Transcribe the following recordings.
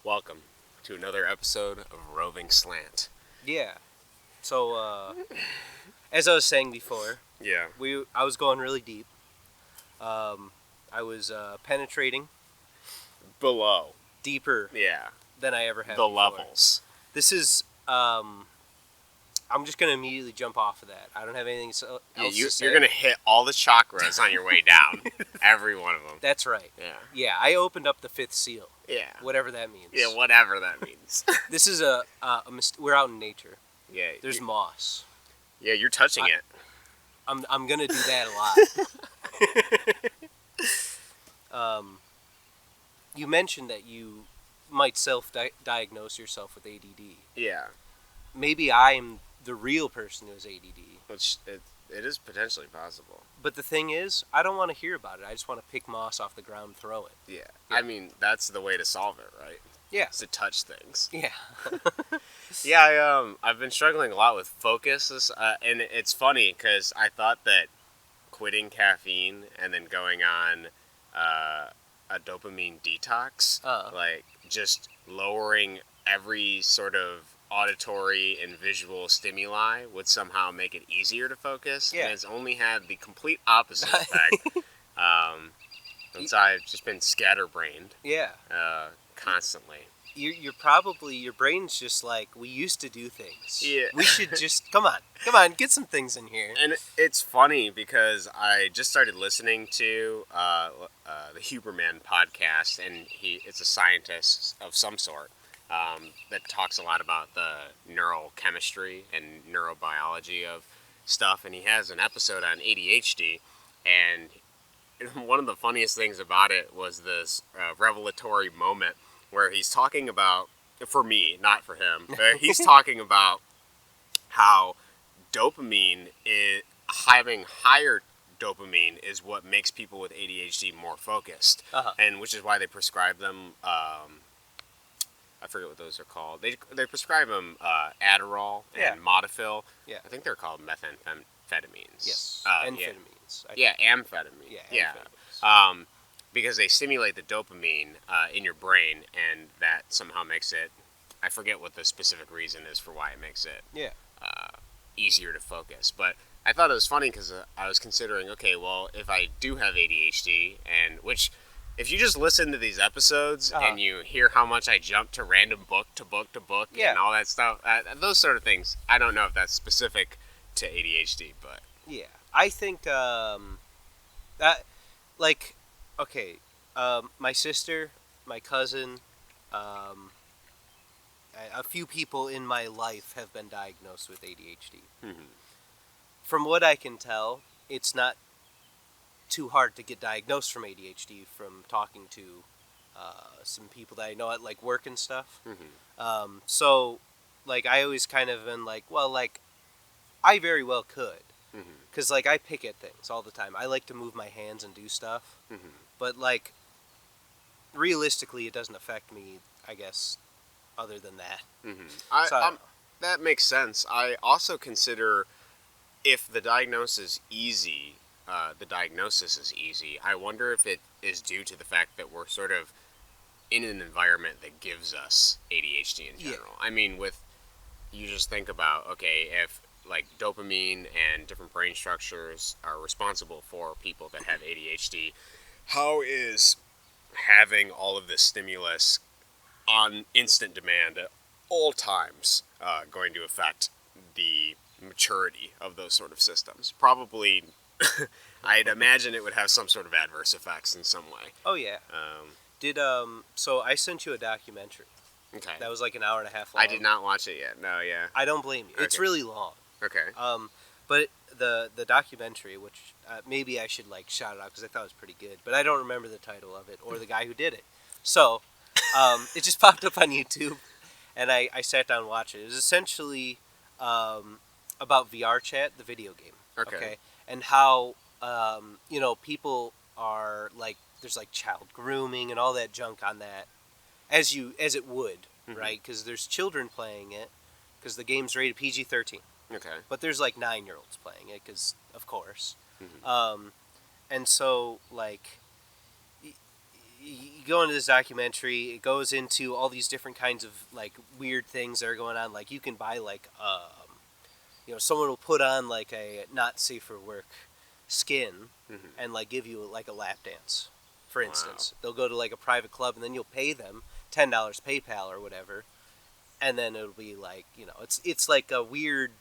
Welcome to another episode of Roving Slant. Yeah. So, as I was saying before, Yeah. I was going really deep. I was penetrating Below. deeper Yeah. than I ever have The before. levels. This is. I'm just gonna immediately jump off of that. I don't have anything else to say. You're going to hit all the chakras on your way down. Every one of them. That's right. Yeah. Yeah, I opened up the fifth seal. Yeah. Whatever that means. Yeah, whatever that means. This is we're out in nature. Yeah. There's moss. Yeah, you're touching it. I'm gonna do that a lot. You mentioned that you might self-diagnose yourself with ADD. Yeah. Maybe I'm the real person who has ADD. Which it is potentially possible. But the thing is, I don't want to hear about it. I just want to pick moss off the ground and throw it. Yeah. I mean, that's the way to solve it, right? Yeah. Is to touch things. Yeah. Yeah, I've been struggling a lot with focus, and it's funny because I thought that quitting caffeine and then going on a dopamine detox, like just lowering every sort of auditory and visual stimuli would somehow make it easier to focus, Yeah. and it's only had the complete opposite effect. And so I've just been scatterbrained Yeah. constantly. You're probably, your brain's just like, we used to do things. Yeah. We should just, come on, get some things in here. And it's funny because I just started listening to the Huberman podcast, and it's a scientist of some sort that talks a lot about the neurochemistry and neurobiology of stuff, and he has an episode on ADHD, and one of the funniest things about it was this revelatory moment where he's talking about, for me, not for him, but he's talking about how dopamine having higher dopamine is what makes people with ADHD more focused, and which is why they prescribe them. I forget what those are called. They prescribe them Adderall and Modafil. Yeah. I think they're called methamphetamines. Yes. Amphetamines. Yeah, amphetamine. Yeah. Yeah. Because they stimulate the dopamine in your brain, and that somehow makes it. I forget what the specific reason is for why it makes it. Yeah. Easier to focus. But I thought it was funny because I was considering, okay, well, if I do have ADHD, and which, if you just listen to these episodes and you hear how much I jump to random book to book to book and all that stuff, those sort of things, I don't know if that's specific to ADHD, but yeah, I think that, like, okay, my sister, my cousin, a few people in my life have been diagnosed with ADHD. Mm-hmm. From what I can tell, it's not too hard to get diagnosed from ADHD from talking to some people that I know at, like, work and stuff. Mm-hmm. So, like, I always kind of been like, well, like, I very well could. Because, like, I pick at things all the time. I like to move my hands and do stuff. Mm-hmm. But, like, realistically, it doesn't affect me, I guess, other than that. Mm-hmm. That makes sense. I also consider if the diagnosis is easy, I wonder if it is due to the fact that we're sort of in an environment that gives us ADHD in general. Yeah. I mean, you just think about, okay, if like dopamine and different brain structures are responsible for people that have ADHD, how is having all of this stimulus on instant demand at all times going to affect the maturity of those sort of systems? Probably, I'd imagine it would have some sort of adverse effects in some way. Oh, yeah. So I sent you a documentary. Okay. That was like an hour and a half long. I did not watch it yet. No, yeah. I don't blame you. Okay. It's really long. Okay. But the documentary, which maybe I should, like, shout it out because I thought it was pretty good, but I don't remember the title of it or the guy who did it. So it just popped up on YouTube, and I sat down and watched it. It was essentially about VR Chat, the video game. Okay. And how people are, like, there's, like, child grooming and all that junk on that, as it would, right? Because there's children playing it, because the game's rated PG-13. Okay. But there's, like, 9-year-olds playing it, because, of course. And so, like, you go into this documentary. It goes into all these different kinds of like weird things that are going on. Like you can buy like someone will put on like a not safe for work skin Hmm. and like give you like a lap dance. For Wow. instance, they'll go to like a private club and then you'll pay them $10 PayPal or whatever, and then it'll be like it's like a weird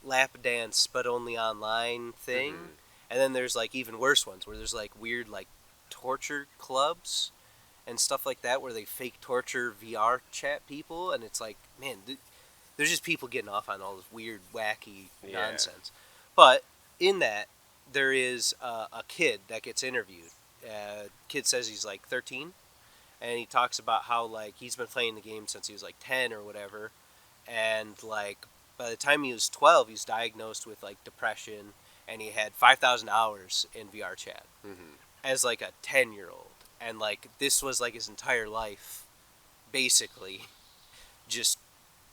lap dance but only online thing. Hmm. And then there's like even worse ones where there's like weird like torture clubs and stuff like that where they fake torture VR chat people, and it's like, man, there's just people getting off on all this weird, wacky Yeah. nonsense. But in that, there is a kid that gets interviewed. Kid says he's like 13, and he talks about how like he's been playing the game since he was like 10 or whatever, and like by the time he was 12, he was diagnosed with like depression, and he had 5,000 hours in VR chat Hmm. as like a 10-year-old, and like this was like his entire life, basically, just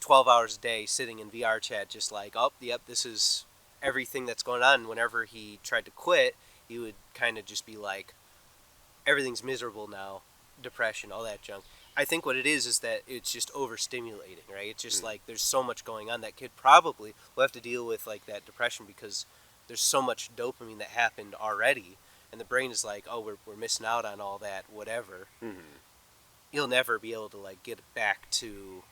12 hours a day sitting in VR chat, just like, oh, yep, this is everything that's going on. And whenever he tried to quit, he would kind of just be like, everything's miserable now, depression, all that junk. I think what it is that it's just overstimulating, right? It's just like there's so much going on. That kid probably will have to deal with like that depression because there's so much dopamine that happened already, and the brain is like, oh, we're missing out on all that, whatever. Hmm. You'll never be able to like get back to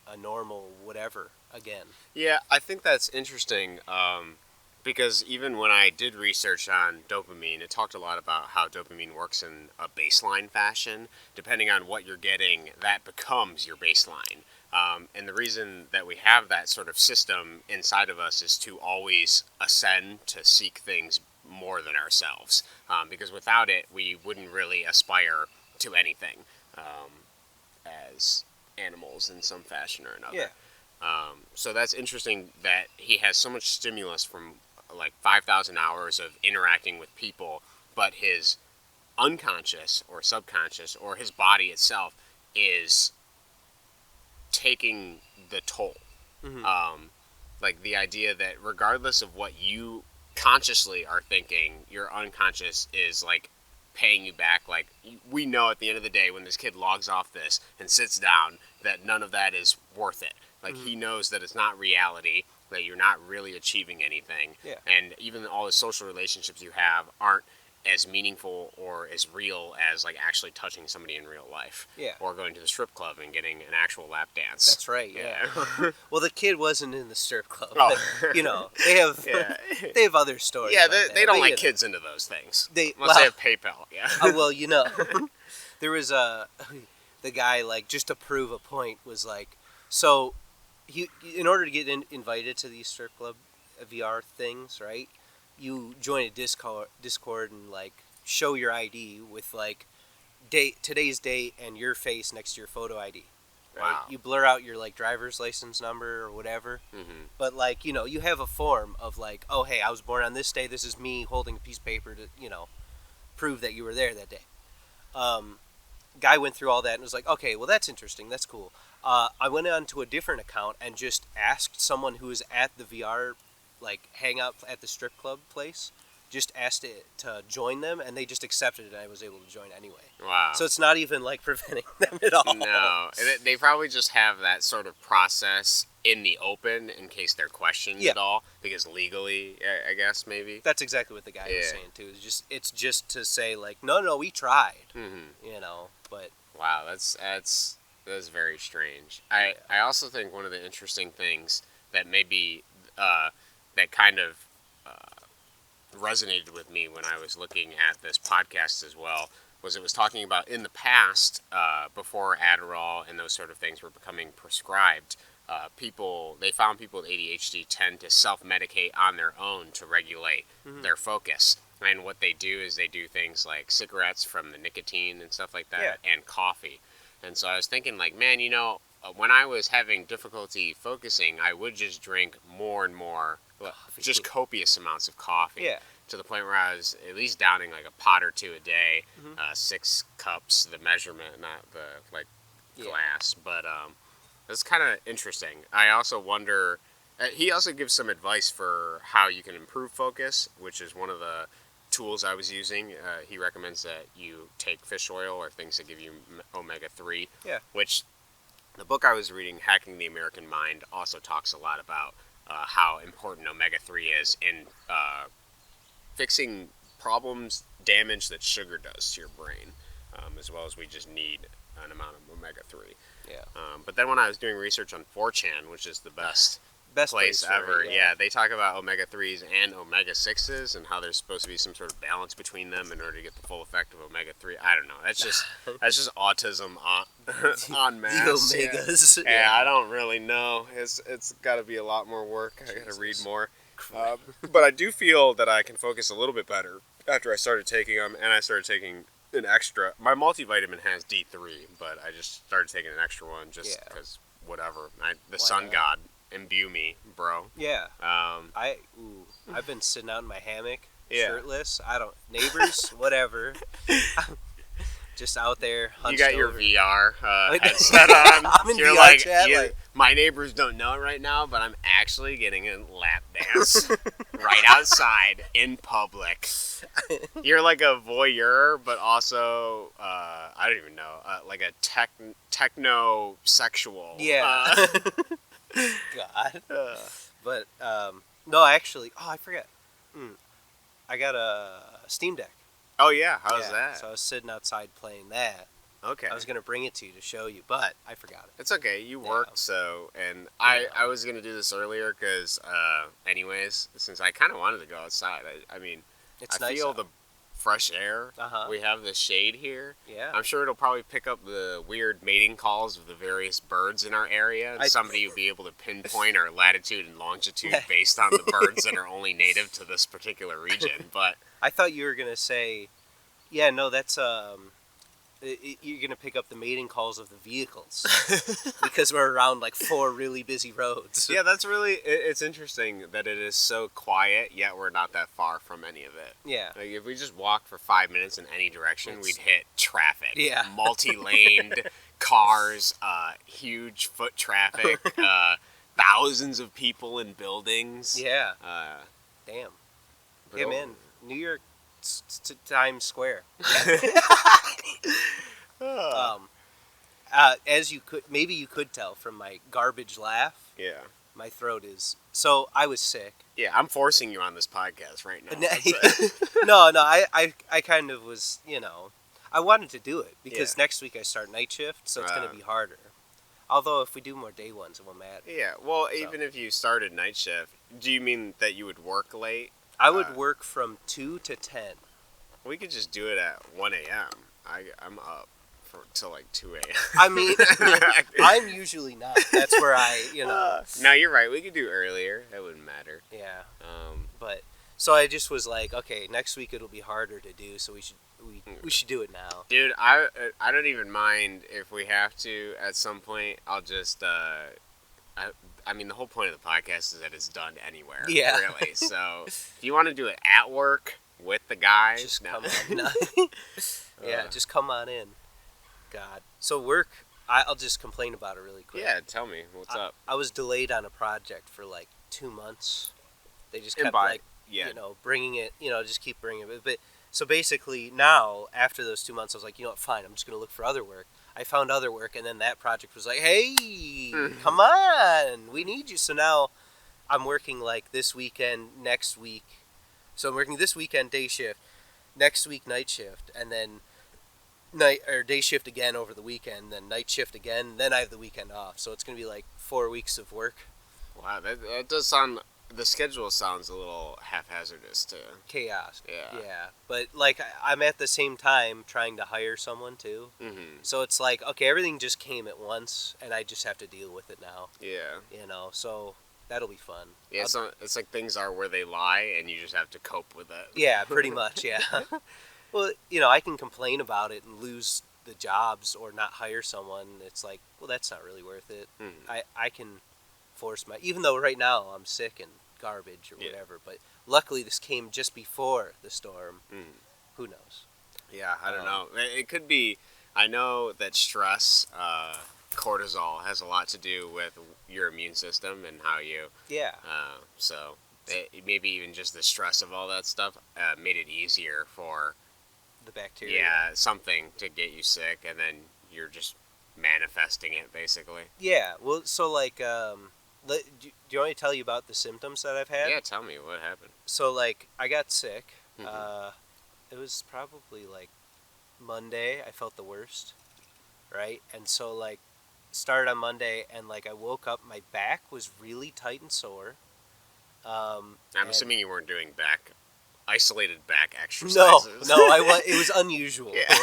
a normal whatever again. Yeah, I think that's interesting because even when I did research on dopamine, it talked a lot about how dopamine works in a baseline fashion. Depending on what you're getting, that becomes your baseline. And the reason that we have that sort of system inside of us is to always ascend, to seek things more than ourselves. Because without it, we wouldn't really aspire to anything as animals in some fashion or Yeah. another. So that's interesting that he has so much stimulus from like 5,000 hours of interacting with people, but his unconscious or subconscious or his body itself is taking the toll. Hmm. Um, like the idea that regardless of what you consciously are thinking, your unconscious is like paying you back. Like we know at the end of the day when this kid logs off this and sits down that none of that is worth it. Like Hmm. he knows that it's not reality, that you're not really achieving anything, Yeah. and even all the social relationships you have aren't as meaningful or as real as like actually touching somebody in real life Yeah. or going to the strip club and getting an actual lap dance. That's right. Yeah. Yeah. Well, the kid wasn't in the strip club, Oh. but they have Yeah. they have other stories. Yeah, about they that, don't but, like kids into those things. They Unless they have PayPal, yeah. well, there was the guy like just to prove a point was like, so he in order to get invited to these strip club VR things, right? You join a Discord and like show your ID with like today's date and your face next to your photo ID. Right? Wow. You blur out your like driver's license number or whatever, Hmm. but like you have a form of like, oh hey, I was born on this day. This is me holding a piece of paper to prove that you were there that day. Um, Guy went through all that and was like, okay, well that's interesting. That's cool. I went on to a different account and just asked someone who was at the VR like hangout at the strip club place. Just asked it to join them, and they just accepted it, and I was able to join anyway. Wow. So it's not even like preventing them at all. No, they probably just have that sort of process in the open in case they're questioned Yeah. at all, because legally, I guess maybe. That's exactly what the guy was Yeah. saying too. It's just to say like, no, we tried, Hmm. but Wow, that's very strange. I also think one of the interesting things that maybe that kind of resonated with me when I was looking at this podcast as well was it was talking about in the past, before Adderall and those sort of things were becoming prescribed, they found people with ADHD tend to self-medicate on their own to regulate their focus. And what they do is they do things like cigarettes from the nicotine and stuff like that, Yeah. and coffee. And so I was thinking, like, man, when I was having difficulty focusing, I would just drink more and more, just copious amounts of coffee. yeah. To the point where I was at least downing like a pot or two a day, Mhm. 6 cups, the measurement, not the like Yeah. glass. But it's kind of interesting. I also wonder. He also gives some advice for how you can improve focus, which is one of the tools I was using, he recommends that you take fish oil or things that give you omega-3. Yeah. Which the book I was reading, Hacking the American Mind, also talks a lot about how important omega-3 is in fixing problems, damage that sugar does to your brain, as well as we just need an amount of omega-3. Yeah. But then when I was doing research on 4chan, which is the best place for ever, it, yeah, they talk about omega-3s and omega-6s and how there's supposed to be some sort of balance between them in order to get the full effect of omega-3. I don't know. That's just autism on mass. The omegas. Yeah, I don't really know. It's got to be a lot more work. I got to read more. But I do feel that I can focus a little bit better after I started taking them, and I started taking an extra. My multivitamin has D3, but I just started taking an extra one just because whatever. The sun god imbue me, bro. Yeah. I've been sitting out in my hammock, shirtless. Neighbors, whatever. Just out there. You got your over. VR headset on. I'm in You're VR like, chat. my neighbors don't know it right now, but I'm actually getting a lap dance right outside in public. You're like a voyeur, but also I don't even know, like a techno sexual. Yeah. God. But no, actually, I forget. I got a Steam Deck. Oh yeah, how's that? So I was sitting outside playing that. Okay. I was gonna bring it to you to show you, but I forgot it. It's okay. You worked, and I was gonna do this earlier because, anyways, since I kind of wanted to go outside. I mean, It's I nice feel out. the fresh air. Uh-huh. We have the shade here. Yeah. I'm sure it'll probably pick up the weird mating calls of the various birds in our area, and somebody will be able to pinpoint our latitude and longitude based on the birds that are only native to this particular region. But I thought you were gonna say, yeah, no, that's you're gonna pick up the mating calls of the vehicles because we're around like 4 really busy roads. yeah, that's really it's interesting that it is so quiet, yet we're not that far from any of it. Yeah. Like if we just walked for 5 minutes in any direction, we'd hit traffic. Yeah. Multi-laned cars, huge foot traffic, thousands of people in buildings. Yeah. Damn. Yeah, man. New York, Times Square. As maybe you could tell from my garbage laugh. Yeah. My throat is. So I was sick. Yeah, I'm forcing you on this podcast right now. No, I kind of was, I wanted to do it because next week I start night shift, so it's going to be harder. Although if we do more day ones, it won't matter. Yeah, well, even if you started night shift, do you mean that you would work late? I would work from 2 to 10. We could just do it at 1 a.m. I'm up till like 2 a.m. I mean, I'm usually not. That's where No, you're right. We could do earlier. That wouldn't matter. Yeah. But so I just was like, okay, next week it'll be harder to do, so we should do it now. Dude, I don't even mind if we have to at some point. I'll just I mean, the whole point of the podcast is that it's done anywhere. Yeah. Really. So if you want to do it at work with the guys, just come on. Yeah, just come on in. God. So work, I'll just complain about it really quick. Yeah, tell me what's up. I was delayed on a project for like 2 months. They just kept bringing it. Just keep bringing it. But so basically now after those 2 months, I was like, you know what? Fine. I'm just gonna look for other work. I found other work, and then that project was like, hey, come on, we need you. So now I'm working like this weekend, next week. So I'm working this weekend day shift, next week night shift, and then day shift again over the weekend, then night shift again, then I have the weekend off. So it's going to be like 4 weeks of work. Wow, that does sound... The schedule sounds a little haphazardous too. Chaos. Yeah. Yeah. But like I'm at the same time trying to hire someone too. Mm-hmm. So it's like, okay, everything just came at once and I just have to deal with it now. Yeah. So that'll be fun. Yeah, it's like things are where they lie and you just have to cope with it. Yeah, pretty much, yeah. Well, I can complain about it and lose the jobs or not hire someone. It's like, well, that's not really worth it. Mm-hmm. I can force even though right now I'm sick and garbage or whatever, but luckily this came just before the storm. Who knows? Yeah, I don't know. It could be. I know that stress, cortisol, has a lot to do with your immune system and how you. Yeah. So Maybe even just the stress of all that stuff made it easier for The bacteria. something to get you sick, and then you're just manifesting it basically. Yeah. Well, so like, do you want me to tell you about the symptoms that I've had? Yeah, tell me what happened. So like, I got sick. Mhm. It was probably like Monday. I felt the worst, right? And so like, started on Monday, and like I woke up, my back was really tight and sore. I'm And assuming you weren't doing isolated back no, exercises. no, I was. It was unusual. Yeah.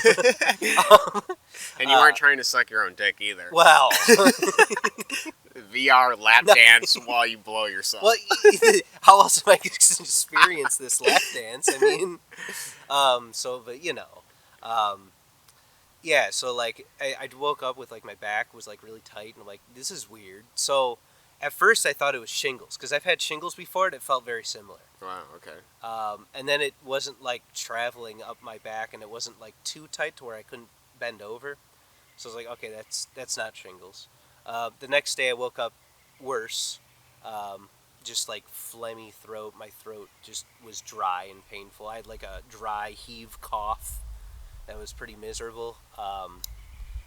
And you weren't trying to suck your own dick either. Well, VR lap dance while you blow yourself. well, how else am I going to experience this lap dance? I mean, but yeah. So like, I woke up with like my back was like really tight, and I'm like, this is weird. So at first I thought it was shingles because I've had shingles before, and it felt very similar. Wow. Okay. And then it wasn't like traveling up my back, and it wasn't like too tight to where I couldn't bend over. So I was like, okay, that's not shingles. The next day I woke up worse, just like phlegmy throat. My throat just was dry and painful. I had like a dry heave cough that was pretty miserable.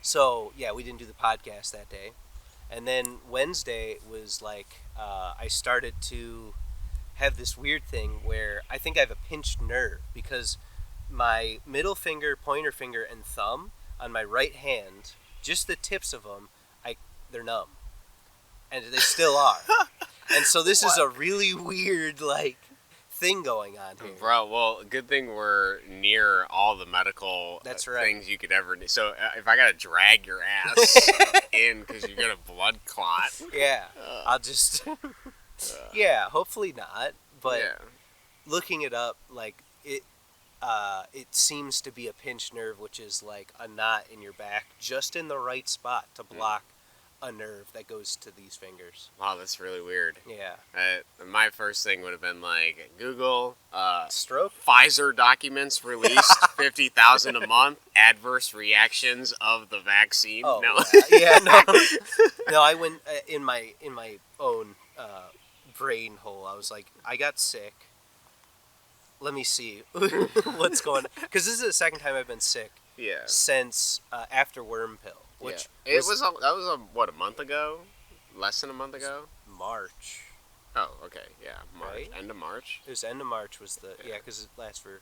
So yeah, we didn't do the podcast that day. And then Wednesday was like I started to have this weird thing where I think I have a pinched nerve because my middle finger, pointer finger, and thumb on my right hand, just the tips of them, they're numb, and they still are. And so this is a really weird like thing going on here. Bro, well, good thing we're near all the medical That's right. things you could ever need. So if I gotta drag your ass in because you got a blood clot, Yeah, I'll just yeah, hopefully not. But yeah. looking it up, like it seems to be a pinched nerve, which is like a knot in your back, just in the right spot to block a nerve that goes to these fingers. Wow, that's really weird. Yeah. My first thing would have been like Google Stroke. Pfizer documents released 50,000 a month adverse reactions of the vaccine. Oh No. yeah, no, no. I went in my own brain hole. I was like, I got sick. Let me see what's going on, because this is the second time I've been sick Yeah. since after worm pill, which That was what, a month ago? Less than a month ago? March. Oh, okay. Yeah, March. Right? End of March. It was end of March was the because it lasts for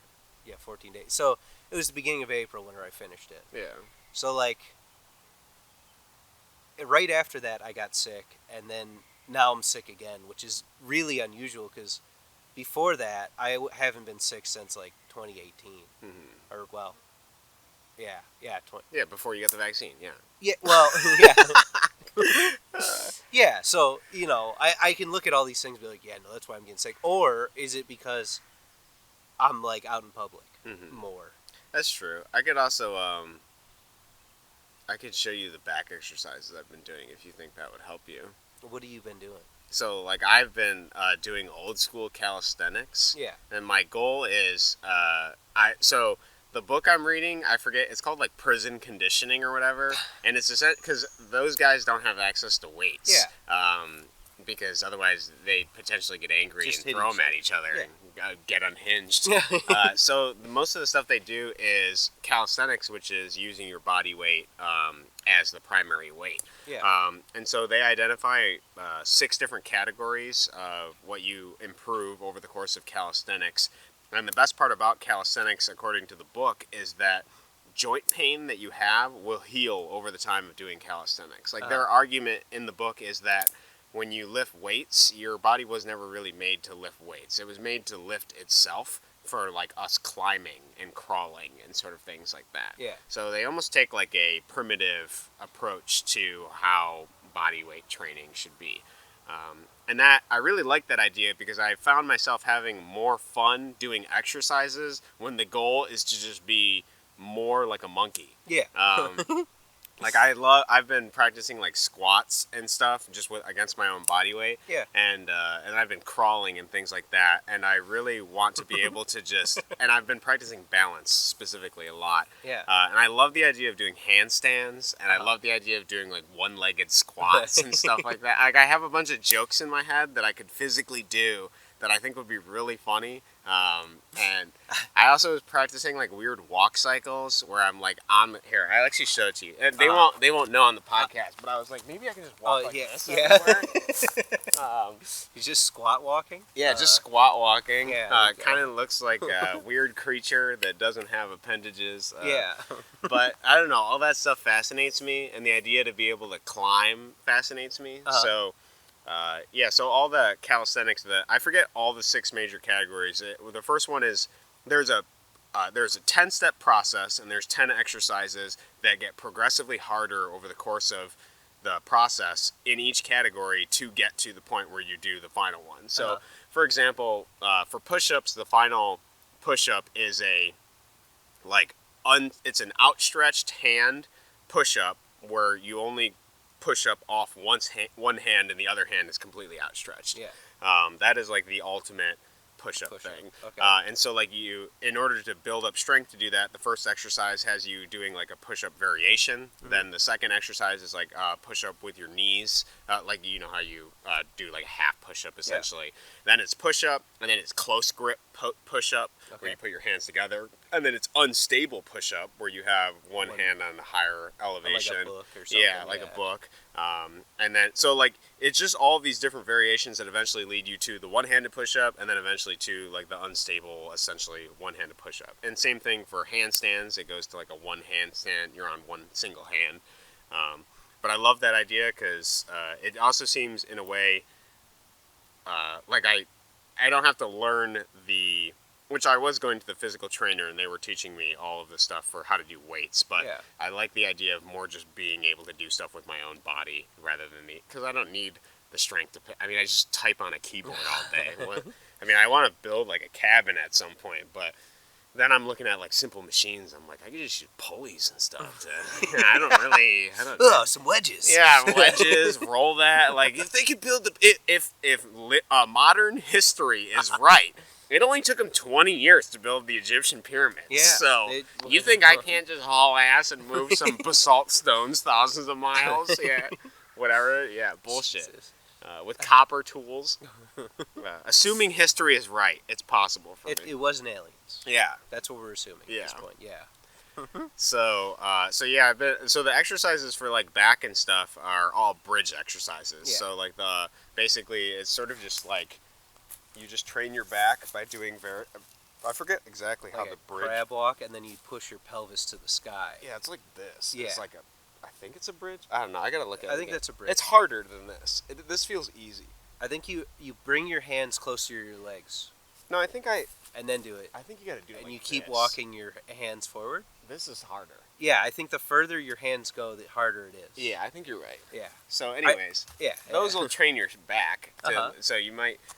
14 days. So it was the beginning of April when I finished it. Yeah. So like right after that I got sick, and then now I'm sick again, which is really unusual because before that I haven't been sick since like 2018 or well, yeah, Yeah, before you got the vaccine. Yeah. yeah, well, yeah. Yeah, so, I can look at all these things and be like, yeah, no, that's why I'm getting sick. Or is it because I'm, like, out in public more? That's true. I could also, I could show you the back exercises I've been doing if you think that would help you. What have you been doing? So, like, I've been doing old school calisthenics. Yeah. And my goal is, so the book I'm reading, I forget, it's called like Prison Conditioning or whatever, and it's because those guys don't have access to weights. Yeah. Because otherwise they potentially get angry Just and hit throw them each at each other and get unhinged. Yeah. So most of the stuff they do is calisthenics, which is using your body weight as the primary weight. Yeah. And so they identify 6 different categories of what you improve over the course of calisthenics. And the best part about calisthenics, according to the book, is that joint pain that you have will heal over the time of doing calisthenics. Like their argument in the book is that when you lift weights, your body was never really made to lift weights. It was made to lift itself for like us climbing and crawling and sort of things like that. Yeah. So they almost take like a primitive approach to how body weight training should be. And that I really like that idea because I found myself having more fun doing exercises when the goal is to just be more like a monkey. Yeah. Like I've been practicing like squats and stuff just against my own body weight. Yeah. And I've been crawling and things like that. And I really want to be able to just and I've been practicing balance specifically a lot. Yeah. And I love the idea of doing handstands, and I love the idea of doing like one-legged squats and stuff like that. Like I have a bunch of jokes in my head that I could physically do that I think would be really funny. And I also was practicing like weird walk cycles where I'm like on the here. I'll actually show it to you. And they won't know on the podcast, but I was like, maybe I can just walk this everywhere. He's just squat walking. Yeah, just squat walking. Yeah, kind of looks like a weird creature that doesn't have appendages. Yeah. But I don't know. All that stuff fascinates me, and the idea to be able to climb fascinates me. So, so all the calisthenics, I forget all the 6 major categories. The first one is there's a 10-step process, and there's 10 exercises that get progressively harder over the course of the process in each category to get to the point where you do the final one. So, for example, for push-ups, the final push-up is it's an outstretched hand push-up where you only push up off one hand and the other hand is completely outstretched. Yeah. That is like the ultimate push-up thing. Okay. And so like in order to build up strength to do that, the first exercise has you doing like a push-up variation. Then the second exercise is like push-up with your knees, like you know how you do like a half push-up essentially. Then it's push-up, and then it's close grip push-up where you put your hands together, and then it's unstable push-up where you have one hand on the higher elevation. Like a book or something. Yeah, like a book. And then so like it's just all these different variations that eventually lead you to the one-handed push-up, and then eventually to like the unstable, essentially one-handed push-up. And same thing for handstands. It goes to like a one handstand. You're on one single hand. But I love that idea because it also seems in a way like I don't have to learn which I was going to the physical trainer and they were teaching me all of the stuff for how to do weights, but I like the idea of more just being able to do stuff with my own body rather than because I don't need the strength to I mean, I just type on a keyboard all day. I mean, I want to build like a cabin at some point, but then I'm looking at like simple machines. I'm like, I could just use pulleys and stuff. I don't some wedges. Yeah, wedges, roll that. Like if they could build if modern history is right, it only took them 20 years to build the Egyptian pyramids. Yeah. So you think I can't just haul ass and move some basalt stones thousands of miles? Yeah, whatever. Yeah, bullshit. With copper tools. Assuming history is right, it's possible for me. It wasn't aliens. Yeah. That's what we're assuming at this point. Yeah. So the exercises for like back and stuff are all bridge exercises. Yeah. So like basically it's sort of just like you just train your back by doing I forget exactly how the bridge crab walk, and then you push your pelvis to the sky. Yeah, it's like this. Yeah. It's like I think it's a bridge. I don't know. I gotta look at it. I think that's a bridge. It's harder than this. This feels easy. I think you bring your hands closer to your legs. No, I think and then do it. I think you gotta do it. And like you keep this. walking your hands forward. This is harder. Yeah, I think the further your hands go, the harder it is. Yeah, I think you're right. Yeah. So, anyways, those will train your back. So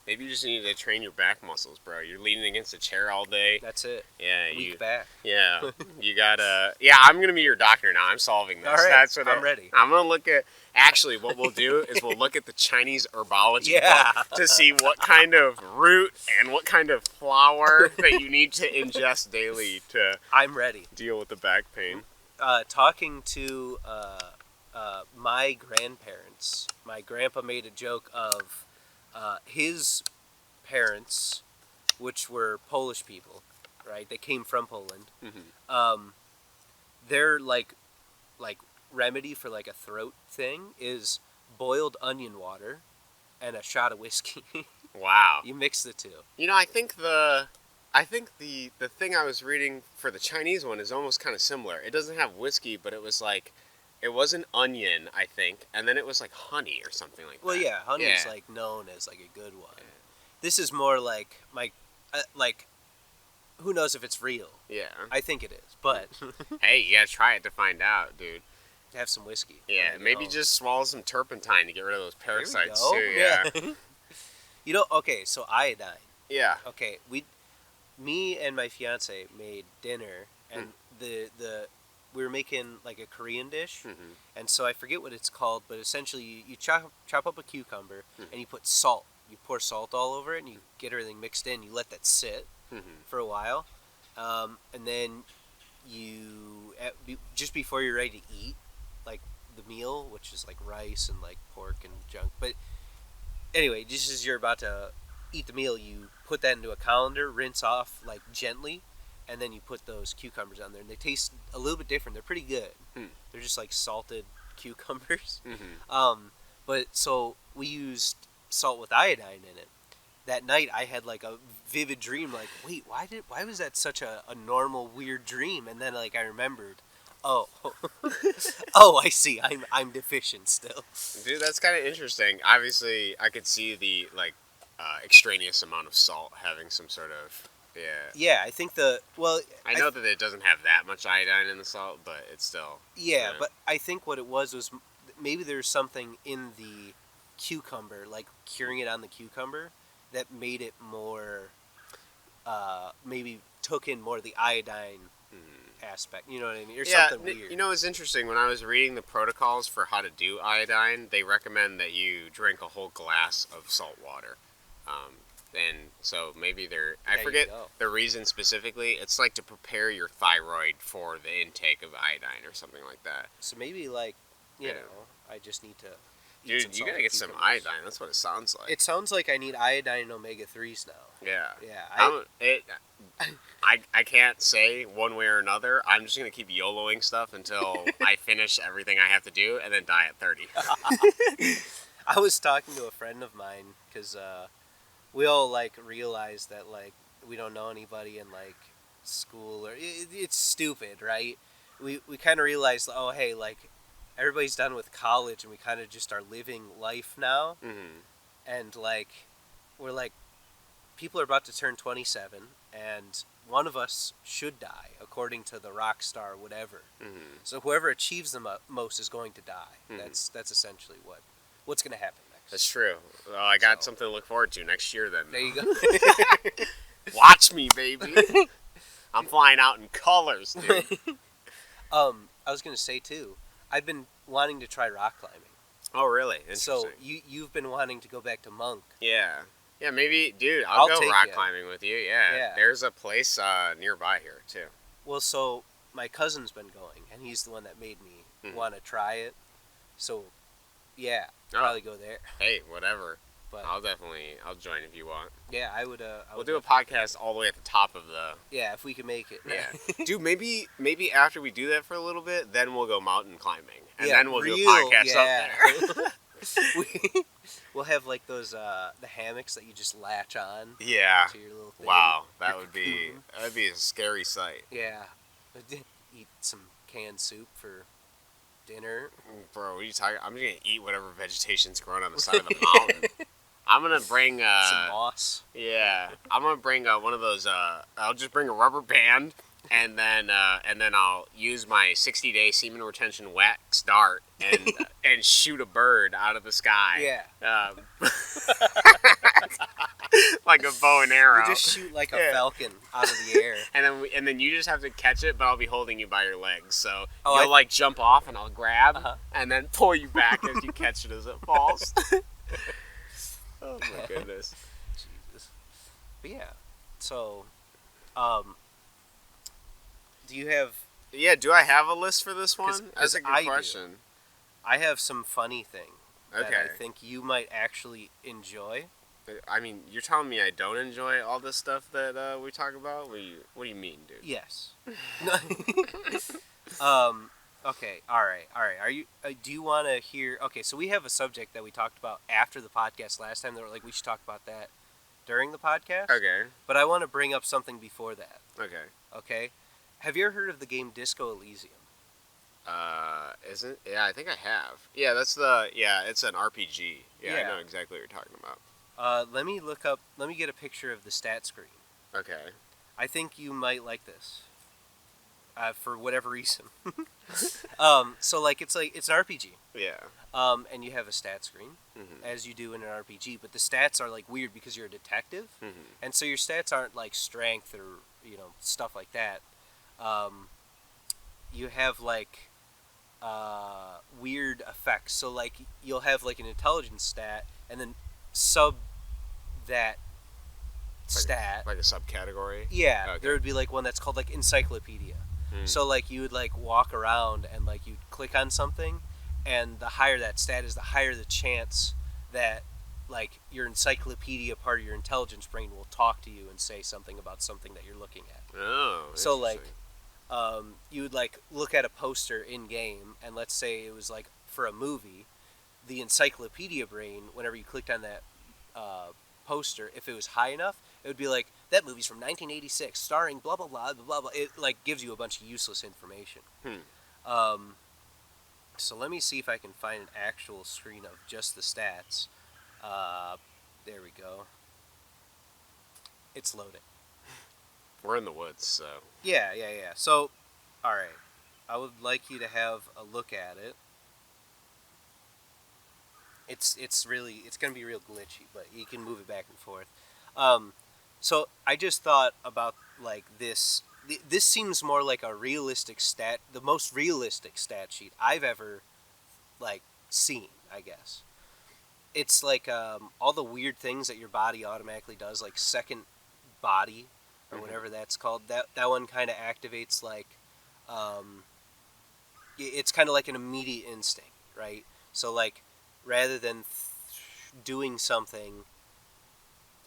maybe you just need to train your back muscles, bro. You're leaning against a chair all day. That's it. Yeah, Weak back. Yeah, you gotta. Yeah, I'm gonna be your doctor now. I'm solving this. All right, That's what I'm ready. I'm gonna look at. Actually, what we'll do is we'll look at the Chinese herbology book to see what kind of root and what kind of flower that you need to ingest daily to. I'm ready. Deal with the back pain. Talking to my grandparents, my grandpa made a joke of his parents, which were Polish people, right? They came from Poland. Mm-hmm. Their like remedy for like a throat thing is boiled onion water and a shot of whiskey. Wow. You mix the two. You know, I think the thing I was reading for the Chinese one is almost kind of similar. It doesn't have whiskey, but it was an onion, I think, and then it was like honey or something like that. Well, yeah, honey is like known as like a good one. Yeah. This is more like who knows if it's real? Yeah, I think it is, but hey, you gotta try it to find out, dude. Have some whiskey. Yeah, maybe just swallow some turpentine to get rid of those parasites too. Yeah. Okay, so iodine. Yeah. Okay, me and my fiance made dinner, and we were making like a Korean dish, and so I forget what it's called, but essentially you chop up a cucumber and you put salt. You pour salt all over it, and you get everything mixed in. You let that sit for a while, and then just before you're ready to eat, like the meal, which is like rice and like pork and junk. But anyway, just as you're about to eat the meal, you put that into a colander, rinse off like gently, and then you put those cucumbers on there, and they taste a little bit different. They're pretty good. Hmm. They're just like salted cucumbers. Mm-hmm. But so we used salt with iodine in it. That night I had like a vivid dream, like, wait, why was that such a normal weird dream? And then like I remembered, oh, oh, I see, I'm deficient still. Dude, that's kind of interesting. Obviously, I could see the extraneous amount of salt having some sort of Yeah, I think I know that it doesn't have that much iodine in the salt, but it's still yeah, but I think what it was maybe there's something in the cucumber, like curing it on the cucumber, that made it more, maybe took in more of the iodine aspect. You know what I mean? Or something weird. You know, it's interesting. When I was reading the protocols for how to do iodine, they recommend that you drink a whole glass of salt water. And so maybe I forget the reason specifically. It's like to prepare your thyroid for the intake of iodine or something like that. So maybe like, you know, I just need to. Dude, you gotta get some iodine. That's what it sounds like. It sounds like I need iodine and omega-3s now. Yeah. Yeah. I can't say one way or another. I'm just gonna keep YOLOing stuff until I finish everything I have to do, and then die at 30. I was talking to a friend of mine because we all like realized that like we don't know anybody in like school, or it's stupid, right? We kind of realized, oh hey, like everybody's done with college and we kind of just are living life now. Mm-hmm. And like we're like, people are about to turn 27 and one of us should die according to the rock star whatever. Mm-hmm. So whoever achieves the most is going to die. Mm-hmm. That's essentially what's going to happen next. That's true. Well, I got something to look forward to next year then. There you go. Watch me, baby. I'm flying out in colors, dude. I was going to say too, I've been wanting to try rock climbing. Oh, really? Interesting. So you've been wanting to go back to Monk. Yeah. Yeah, maybe, dude, I'll go rock you. climbing with you. Yeah. There's a place nearby here, too. Well, so my cousin's been going, and he's the one that made me want to try it. So, yeah, probably go there. Hey, whatever. But I'll join if you want. Yeah, I would. We'll do a podcast all the way at the top of the. Yeah, if we can make it. Yeah, dude. Maybe after we do that for a little bit, then we'll go mountain climbing, and yeah, then we'll do a podcast up there. We'll have like those the hammocks that you just latch on. Yeah. To your little thing. Wow, that'd be a scary sight. Yeah. Eat some canned soup for dinner. Bro, what are you talking? I'm just gonna eat whatever vegetation's growing on the side of the mountain. I'm gonna bring some moss. Yeah, I'm gonna bring one of those. I'll just bring a rubber band, and then I'll use my 60-day semen retention wax dart and shoot a bird out of the sky. Yeah. Like a bow and arrow. You just shoot like a falcon out of the air. And then you just have to catch it, but I'll be holding you by your legs. So you'll like jump off and I'll grab and then pull you back as you catch it as it falls. Oh my goodness. Jesus. But yeah. So, do you have... Yeah, do I have a list for this one? That's a good question. Do. I have some funny thing that Okay. I think you might actually enjoy. I mean, you're telling me I don't enjoy all this stuff that we talk about? What do you mean, dude? Yes. Okay. All right. Are you? Do you want to hear? Okay. So we have a subject that we talked about after the podcast last time. That we're like, we should talk about that during the podcast. Okay. But I want to bring up something before that. Okay. Okay. Have you ever heard of the game Disco Elysium? Isn't? Yeah, I think I have. Yeah, it's an RPG. Yeah, I know exactly what you're talking about. Let me look up. Let me get a picture of the stat screen. Okay. I think you might like this. For whatever reason. So it's an RPG. Yeah. And you have a stat screen, as you do in an RPG, but the stats are like weird because you're a detective, and so your stats aren't like strength or stuff like that. You have like weird effects. So like you'll have like an intelligence stat, and then sub that stat, like a subcategory. Yeah, okay. There would be like one that's called like encyclopedia. So like you would like walk around and like you'd click on something, and the higher that stat is, the higher the chance that like your encyclopedia part of your intelligence brain will talk to you and say something about something that you're looking at. Oh, So interesting. like you would like look at a poster in game, and let's say it was like for a movie, the encyclopedia brain, whenever you clicked on that uh, poster, if it was high enough, it would be like that movie's from 1986, starring blah blah blah blah blah blah. It like gives you a bunch of useless information. Hmm. Um, so let me see if I can find an actual screen of just the stats. Uh, there we go. It's loading. We're in the woods, so. Yeah. So, all right. I would like you to have a look at it. It's gonna be real glitchy, but you can move it back and forth. Um, so I just thought about like this. This seems more like a realistic stat, the most realistic stat sheet I've ever like seen. I guess it's like all the weird things that your body automatically does, like second body or Mhm. whatever that's called. That one kind of activates like um, it's kind of like an immediate instinct, right? So like rather than doing something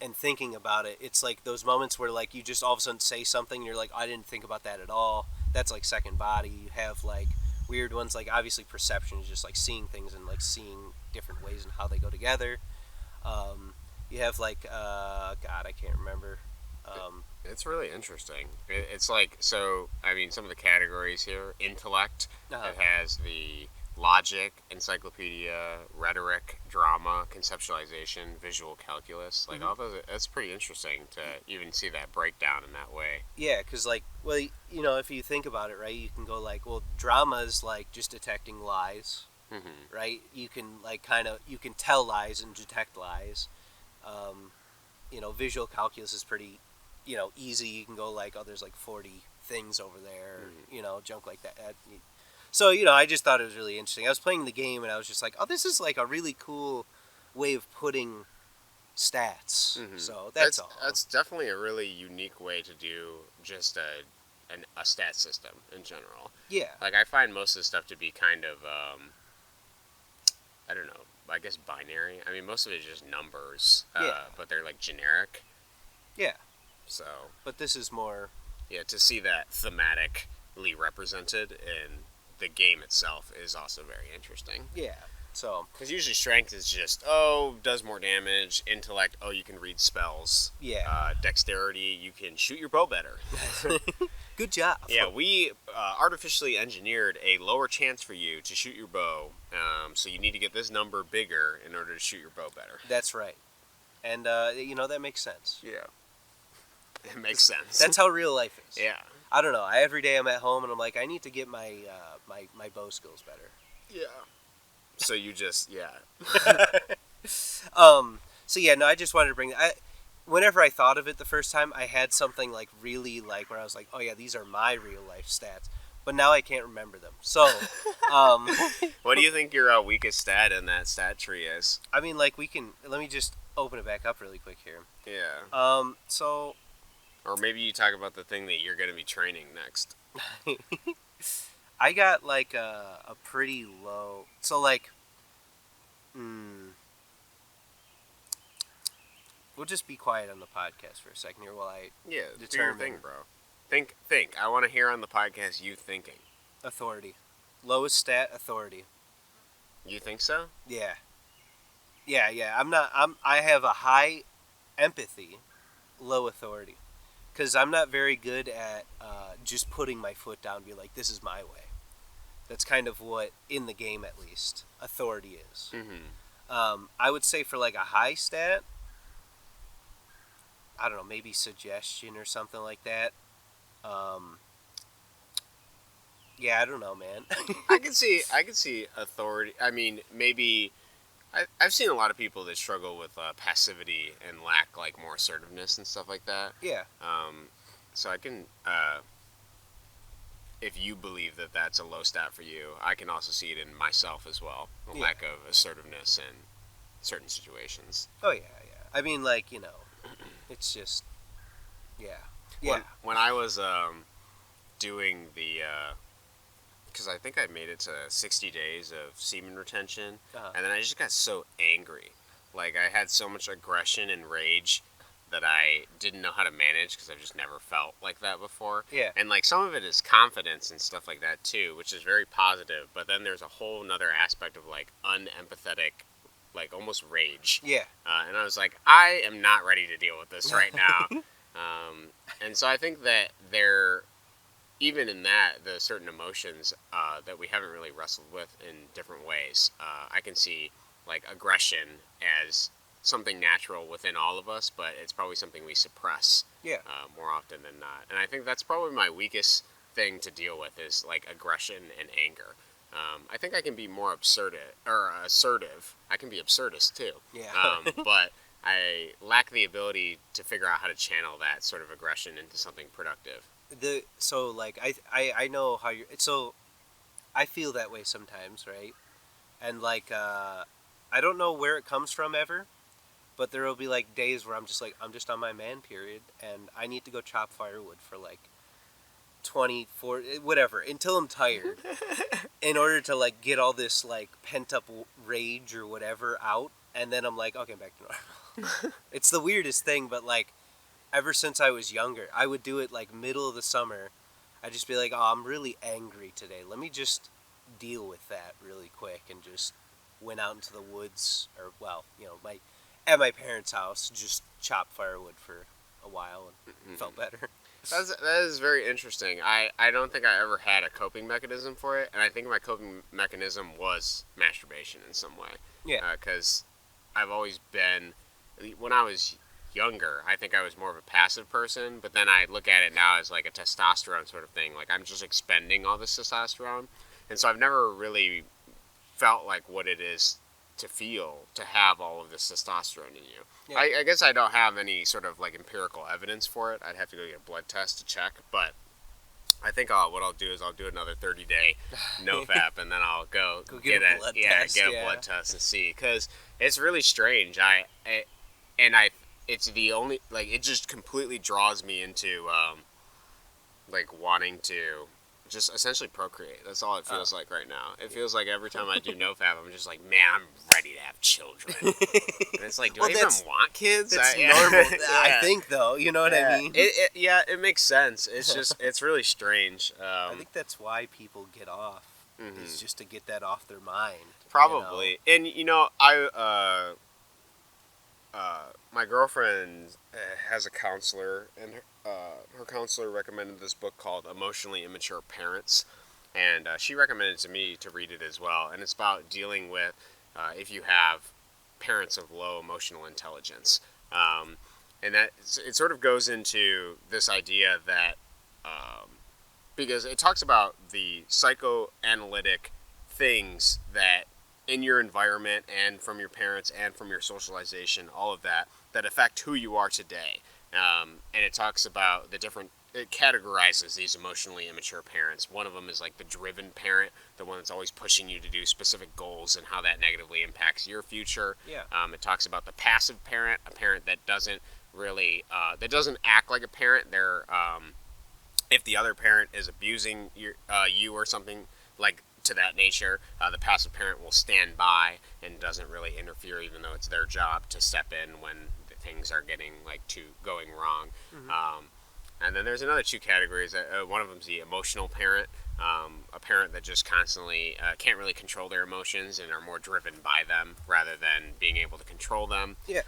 and thinking about it, it's like those moments where like you just all of a sudden say something and you're like, I didn't think about that at all. That's like second body. You have like weird ones, like obviously perception is just like seeing things and like seeing different ways and how they go together. You have like God, I can't remember. Um, It's really interesting. It's like, so, I mean, some of the categories here: intellect, uh, it has the logic, encyclopedia, rhetoric, drama, conceptualization, visual calculus. Like, mhm. all those, that's pretty interesting to even see that breakdown in that way. Yeah, because like, well, you know, if you think about it, right, you can go like, well, drama is like just detecting lies, Hmm. right? You can like kind of you can tell lies and detect lies. Um, you know, visual calculus is pretty, you know, easy. You can go like, oh, there's like 40 things over there, Hmm. you know, junk like that. So you know, I just thought it was really interesting. I was playing the game and I was just like, oh, this is like a really cool way of putting stats. Hmm. So that's all. That's definitely a really unique way to do just a stat system in general. Yeah, Like, I find most of the stuff to be kind of, I don't know, I guess binary. I mean, most of it is just numbers, yeah, but they're like generic. yeah. So, But this is more. yeah, to see that thematically represented in the game itself is also very interesting. Yeah. So Because usually strength is just, oh, does more damage. Intellect, oh, you can read spells. yeah. Dexterity, you can shoot your bow better. Good job. Yeah, we artificially engineered a lower chance for you to shoot your bow. So you need to get this number bigger in order to shoot your bow better. That's right. And you know that makes sense. Yeah, it makes sense. That's how real life is. Yeah. I don't know. Every day I'm at home and I'm like, I need to get my my bow skills better. Yeah. So you just, yeah. So yeah, no, I just wanted to bring. Whenever I thought of it the first time, I had something like really like where I was like, oh yeah, these are my real life stats. But now I can't remember them. So, um, What do you think your weakest stat in that stat tree is? I mean, like we can. Let me just open it back up really quick here. Yeah. So Or maybe you talk about the thing that you're going to be training next. I got like a pretty low. So like, mm, we'll just be quiet on the podcast for a second here while I Yeah, do your determine thing, bro. Think. I want to hear on the podcast you thinking. authority. Lowest stat authority. You think so? Yeah. Yeah. I'm not. I have a high empathy, low authority, because I'm not very good at just putting my foot down and be like, this is my way. That's kind of what in the game at least authority is. Mm-hmm. I would say for like a high stat, I don't know, maybe suggestion or something like that. Um, yeah, I don't know, man. I can see authority. I mean, maybe I've seen a lot of people that struggle with passivity and lack like more assertiveness and stuff like that. Yeah, So I can, if you believe that that's a low stat for you, I can also see it in myself as well. A Yeah. lack of assertiveness in certain situations. oh yeah. I mean, like you know, it's just, yeah. When I was doing the, because I think I made it to 60 days of semen retention, Uh-huh. and then I just got so angry Like, I had so much aggression and rage that I didn't know how to manage because I've just never felt like that before. Yeah. And, like, some of it is confidence and stuff like that, too, which is very positive. But then there's a whole nother aspect of, like, unempathetic, like, almost rage. Yeah. And I was like, I am not ready to deal with this right now. And so I think that even in that, the certain emotions that we haven't really wrestled with in different ways. I can see like aggression as something natural within all of us, but it's probably something we suppress Yeah. more often than not. And I think that's probably my weakest thing to deal with is like aggression and anger. I think I can be more assertive. I can be absurdist too. Yeah. But I lack the ability to figure out how to channel that sort of aggression into something productive. I know how you're. So I feel that way sometimes, right? And like I don't know where it comes from ever, but there will be like days where I'm just on my man period, and I need to go chop firewood for like 24 whatever until I'm tired, in order to like get all this like pent up rage or whatever out, and then I'm like, okay, back to normal. It's the weirdest thing, but like ever since I was younger, I would do it like middle of the summer. I'd just be like, oh, I'm really angry today. Let me just deal with that really quick, and just went out into the woods, or well, at my parents' house, just chopped firewood for a while and felt better. That is very interesting. I don't think I ever had a coping mechanism for it, and I think my coping mechanism was masturbation in some way. Yeah. Because I've always been, when I was younger, I think I was more of a passive person, but then I look at it now as like a testosterone sort of thing. Like I'm just expending all this testosterone. And so I've never really felt like what it is to feel, to have all of this testosterone in you. Yeah. I guess I don't have any sort of like empirical evidence for it. I'd have to go get a blood test to check, but I think what I'll do is I'll do another 30-day nofap, and then I'll go get a blood test. Get a blood test and see, because it's really strange. It's the only, like, it just completely draws me into like wanting to just essentially procreate. That's all it feels like right now. It feels like every time I do nofap, I'm just like, man, I'm ready to have children. And it's like, do I even want kids? That's normal. I think, though. You know what I mean? It makes sense. It's just, it's really strange. I think that's why people get off, is just to get that off their mind. Probably. And, my girlfriend has a counselor, and her counselor recommended this book called Emotionally Immature Parents, and she recommended to me to read it as well. And it's about dealing with if you have parents of low emotional intelligence, and that it sort of goes into this idea that because it talks about the psychoanalytic things that in your environment and from your parents and from your socialization, all of that affect who you are today. And it talks about it categorizes these emotionally immature parents. One of them is like the driven parent, the one that's always pushing you to do specific goals, and how that negatively impacts your future. Yeah. It talks about the passive parent, a parent that doesn't really, that doesn't act like a parent. They're, if the other parent is abusing you or something like to that nature, the passive parent will stand by and doesn't really interfere, even though it's their job to step in when things are getting going wrong. And then there's another two categories. One of them is the emotional parent, a parent that just constantly can't really control their emotions and are more driven by them rather than being able to control them. Yeah.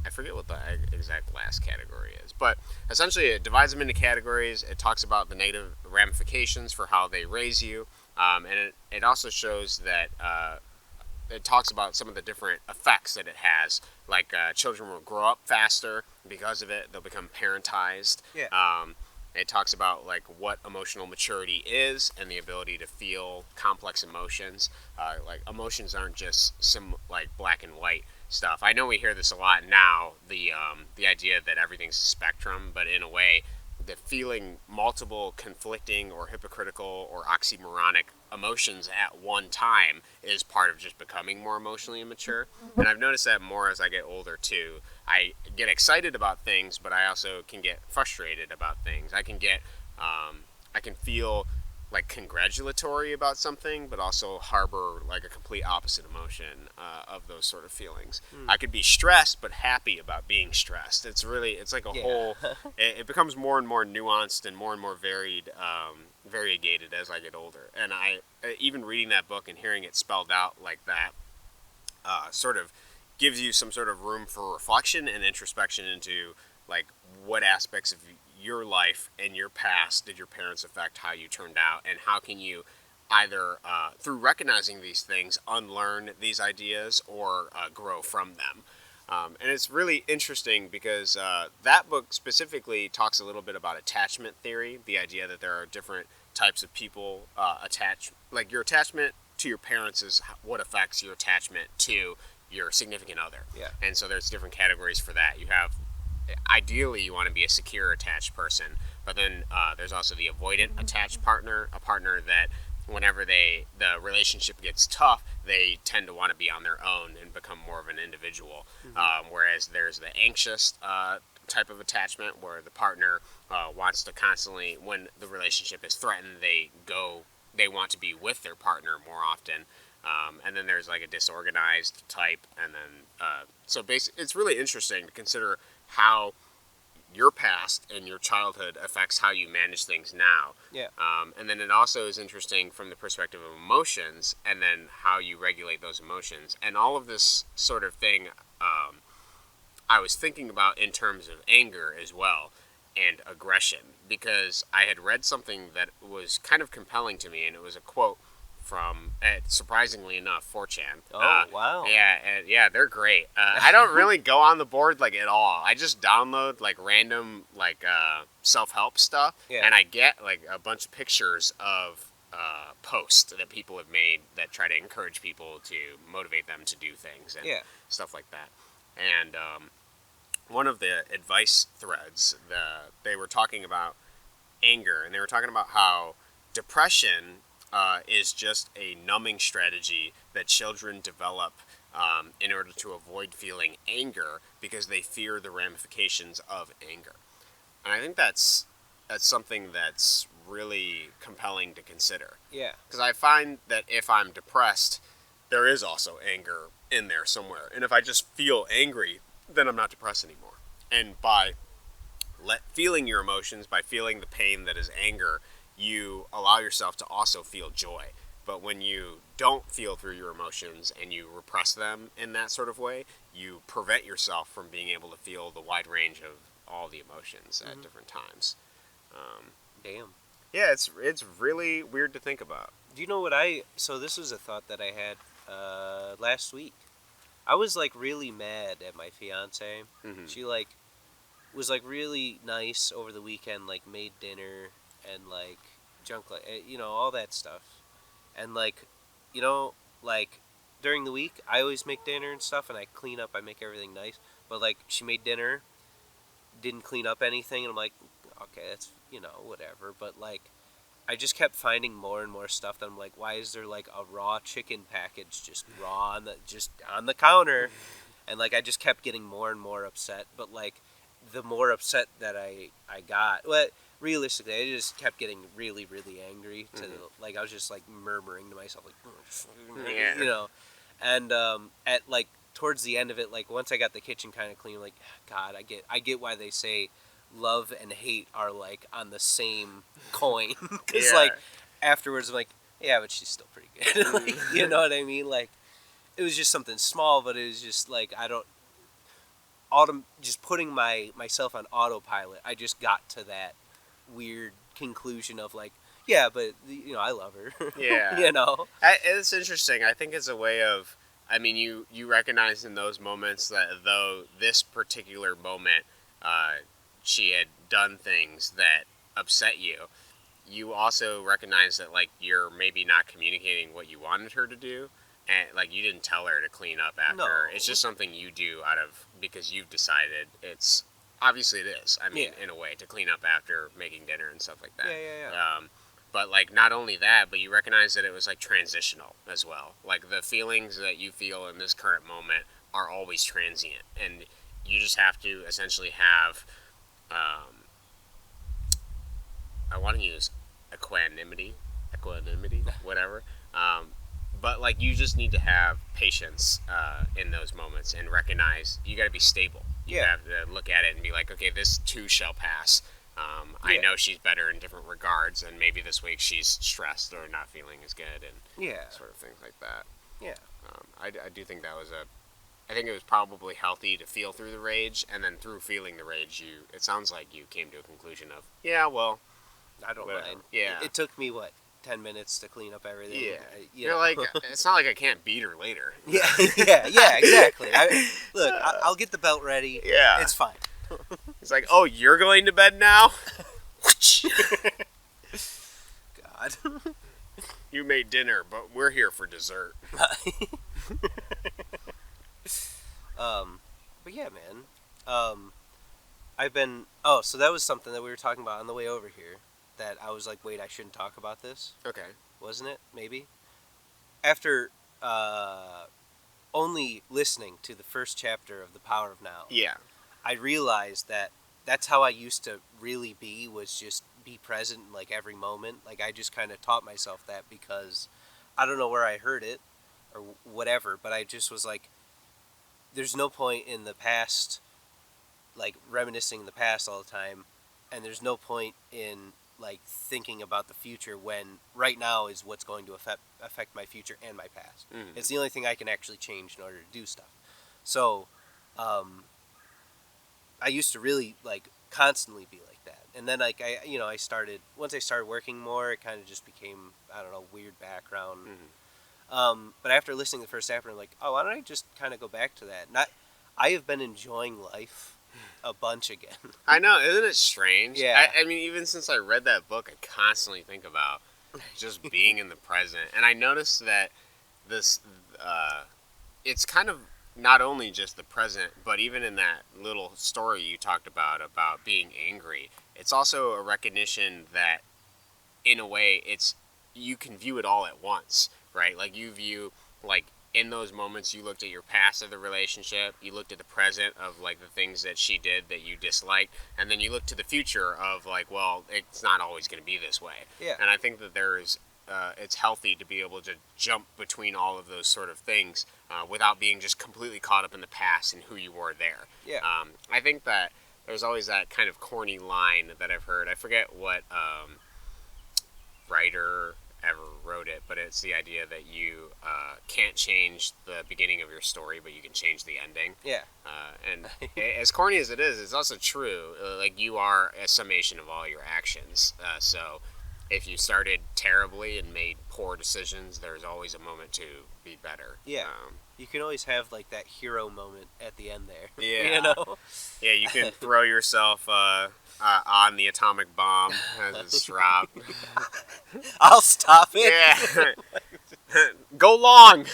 I forget what the exact last category is, but essentially it divides them into categories. It talks about the negative ramifications for how they raise you, and it also shows that it talks about some of the different effects that it has. Like children will grow up faster because of it; they'll become parentized. Yeah. It talks about like what emotional maturity is and the ability to feel complex emotions. Like emotions aren't just like black and white stuff. I know we hear this a lot now, the idea that everything's a spectrum, but in a way, that feeling multiple conflicting or hypocritical or oxymoronic emotions at one time is part of just becoming more emotionally immature. And I've noticed that more as I get older too. I get excited about things, but I also can get frustrated about things. I can feel like congratulatory about something, but also harbor like a complete opposite emotion of those sort of feelings. I could be stressed, but happy about being stressed. It's like a Yeah. whole. It becomes more and more nuanced and more varied, variegated as I get older. And even reading that book and hearing it spelled out like that, sort of gives you some sort of room for reflection and introspection into like what aspects of your life and your past did your parents affect how you turned out, and how can you either through recognizing these things unlearn these ideas or grow from them. And it's really interesting because that book specifically talks a little bit about attachment theory, the idea that there are different types of people attached, like your attachment to your parents is what affects your attachment to your significant other. Yeah. And so there's different categories for that. You have, ideally, you want to be a secure attached person, but then there's also the avoidant attached partner, a partner that whenever the relationship gets tough, they tend to want to be on their own and become more of an individual. Whereas there's the anxious type of attachment where the partner wants to constantly, when the relationship is threatened, they want to be with their partner more often. And then there's like a disorganized type, and then so basically, it's really interesting to consider how your past and your childhood affects how you manage things now. Yeah. And then it also is interesting from the perspective of emotions, and then how you regulate those emotions, and all of this sort of thing. I was thinking about in terms of anger as well, and aggression, because I had read something that was kind of compelling to me, and it was a quote from, surprisingly enough, 4chan. Oh, wow. Yeah, they're great. I don't really go on the board like at all. I just download like random like self-help stuff, Yeah. and I get like a bunch of pictures of posts that people have made that try to encourage people to motivate them to do things and Yeah. stuff like that. And one of the advice threads, they were talking about anger, and they were talking about how depression is just a numbing strategy that children develop in order to avoid feeling anger because they fear the ramifications of anger. And I think that's something that's really compelling to consider. Yeah. Because I find that if I'm depressed, there is also anger in there somewhere. And if I just feel angry, then I'm not depressed anymore. And by feeling your emotions, by feeling the pain that is anger, you allow yourself to also feel joy. But when you don't feel through your emotions and you repress them in that sort of way, you prevent yourself from being able to feel the wide range of all the emotions at different times. Damn. Yeah, it's really weird to think about. Do you know what so this was a thought that I had last week. I was like really mad at my fiance. Mm-hmm. She like was like really nice over the weekend, like made dinner and like junk, like all that stuff. And like, like during the week I always make dinner and stuff, and I clean up, I make everything nice. But like she made dinner, didn't clean up anything, and I'm like, okay, that's whatever. But like I just kept finding more and more stuff that I'm like, why is there like a raw chicken package just raw on the counter? And like I just kept getting more and more upset. But like the more upset that I got, well, realistically, I just kept getting really, really angry. Like I was just like murmuring to myself, like, And at like towards the end of it, like once I got the kitchen kind of clean, like God, I get why they say love and hate are like on the same coin, because like afterwards I'm like, yeah, but she's still pretty good. Like, you know what I mean? Like it was just something small, but it was just like just putting myself on autopilot. I just got to that weird conclusion of like, yeah, but I love her. Yeah. It's interesting. I think it's a way of, I mean, you recognize in those moments that though this particular moment she had done things that upset you, you also recognize that like you're maybe not communicating what you wanted her to do, and like you didn't tell her to clean up after. No. It's just something you do out of, because you've decided it's, obviously it is, I mean, in a way, to clean up after making dinner and stuff like that. Yeah. But like not only that, but you recognize that it was like transitional as well. Like the feelings that you feel in this current moment are always transient, and you just have to essentially have I want to use equanimity. equanimity, whatever. But like you just need to have patience in those moments and recognize you got to be stable. You Yeah. have to look at it and be like, okay, this too shall pass. I Yeah. know she's better in different regards, and maybe this week she's stressed or not feeling as good, and Yeah. sort of things like that. Yeah. I do think that was a. I think it was probably healthy to feel through the rage, and then through feeling the rage, it sounds like you came to a conclusion of, yeah, well, I don't whatever. mind. Yeah. It took me, what, 10 minutes to clean up everything? Yeah. You You're know. like, it's not like I can't beat her later. Yeah, yeah, exactly. I'll get the belt ready. Yeah. It's fine. It's like, oh, you're going to bed now? God. You made dinner, but we're here for dessert. But yeah, man. I've been. Oh, so that was something that we were talking about on the way over here. That I was like, wait, I shouldn't talk about this, Okay. wasn't it? Maybe. After only listening to the first chapter of The Power of Now, Yeah. I realized that that's how I used to really be, was just be present in like every moment. Like I just kind of taught myself that because I don't know where I heard it or whatever, but I just was like, there's no point in the past, like reminiscing the past all the time, and there's no point in like thinking about the future when right now is what's going to affect my future and my past. Mm-hmm. It's the only thing I can actually change in order to do stuff. So, I used to really like constantly be like that, and then like I started once I started working more, it kind of just became, I don't know, weird background. But after listening to the first chapter, I'm like, oh, why don't I just kind of go back to that? Not, I have been enjoying life a bunch again. I know, isn't it strange? Yeah. I mean, even since I read that book, I constantly think about just being in the present. And I noticed that this, it's kind of not only just the present, but even in that little story you talked about being angry, it's also a recognition that, in a way, it's you can view it all at once, right? Like you view, like, in those moments you looked at your past of the relationship, you looked at the present of like the things that she did that you disliked, and then you look to the future of like, well, it's not always going to be this way. Yeah. And I think that there's it's healthy to be able to jump between all of those sort of things without being just completely caught up in the past and who you were there. Yeah. I think that there's always that kind of corny line that I've heard. I forget what writer ever wrote it, but it's the idea that you can't change the beginning of your story, but you can change the ending. Yeah. And as corny as it is, it's also true. Like, you are a summation of all your actions. So if you started terribly and made poor decisions, there's always a moment to be better. Yeah. You can always have like that hero moment at the end there. Yeah. You know? Yeah, you can throw yourself on the atomic bomb as it's dropped. I'll stop it. Yeah. Go long.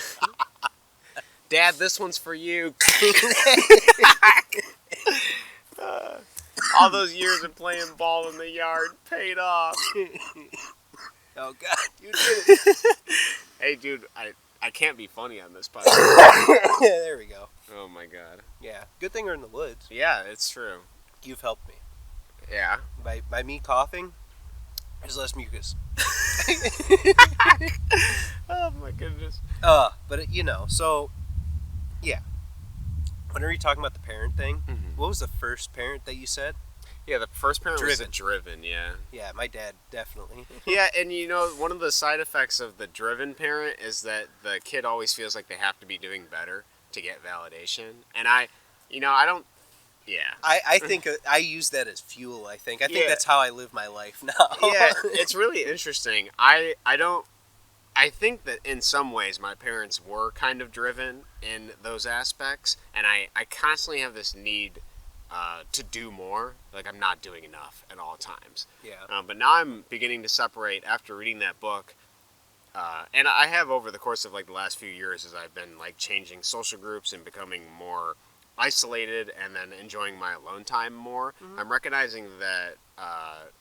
Dad, this one's for you. All those years of playing ball in the yard paid off. Oh God, you did it. Hey, dude, I can't be funny on this podcast. Yeah, there we go. Oh my God. Yeah, good thing we're in the woods. Yeah, it's true. You've helped me. Yeah. By me coughing, there's less mucus. Oh my goodness. But so, yeah. Whenever you're talking about the parent thing, what was the first parent that you said? Yeah, the first parent was Driven. the driven, yeah. Yeah, my dad, definitely. Yeah, and one of the side effects of the driven parent is that the kid always feels like they have to be doing better to get validation. And I don't, yeah. I think I use that as fuel, I think. I think Yeah. that's how I live my life now. Yeah, it's really interesting. I think that in some ways my parents were kind of driven in those aspects, and I constantly have this need to do more. Like, I'm not doing enough at all times. Yeah. But now I'm beginning to separate after reading that book, and I have over the course of like the last few years as I've been like changing social groups and becoming more isolated and then enjoying my alone time more. I'm recognizing that,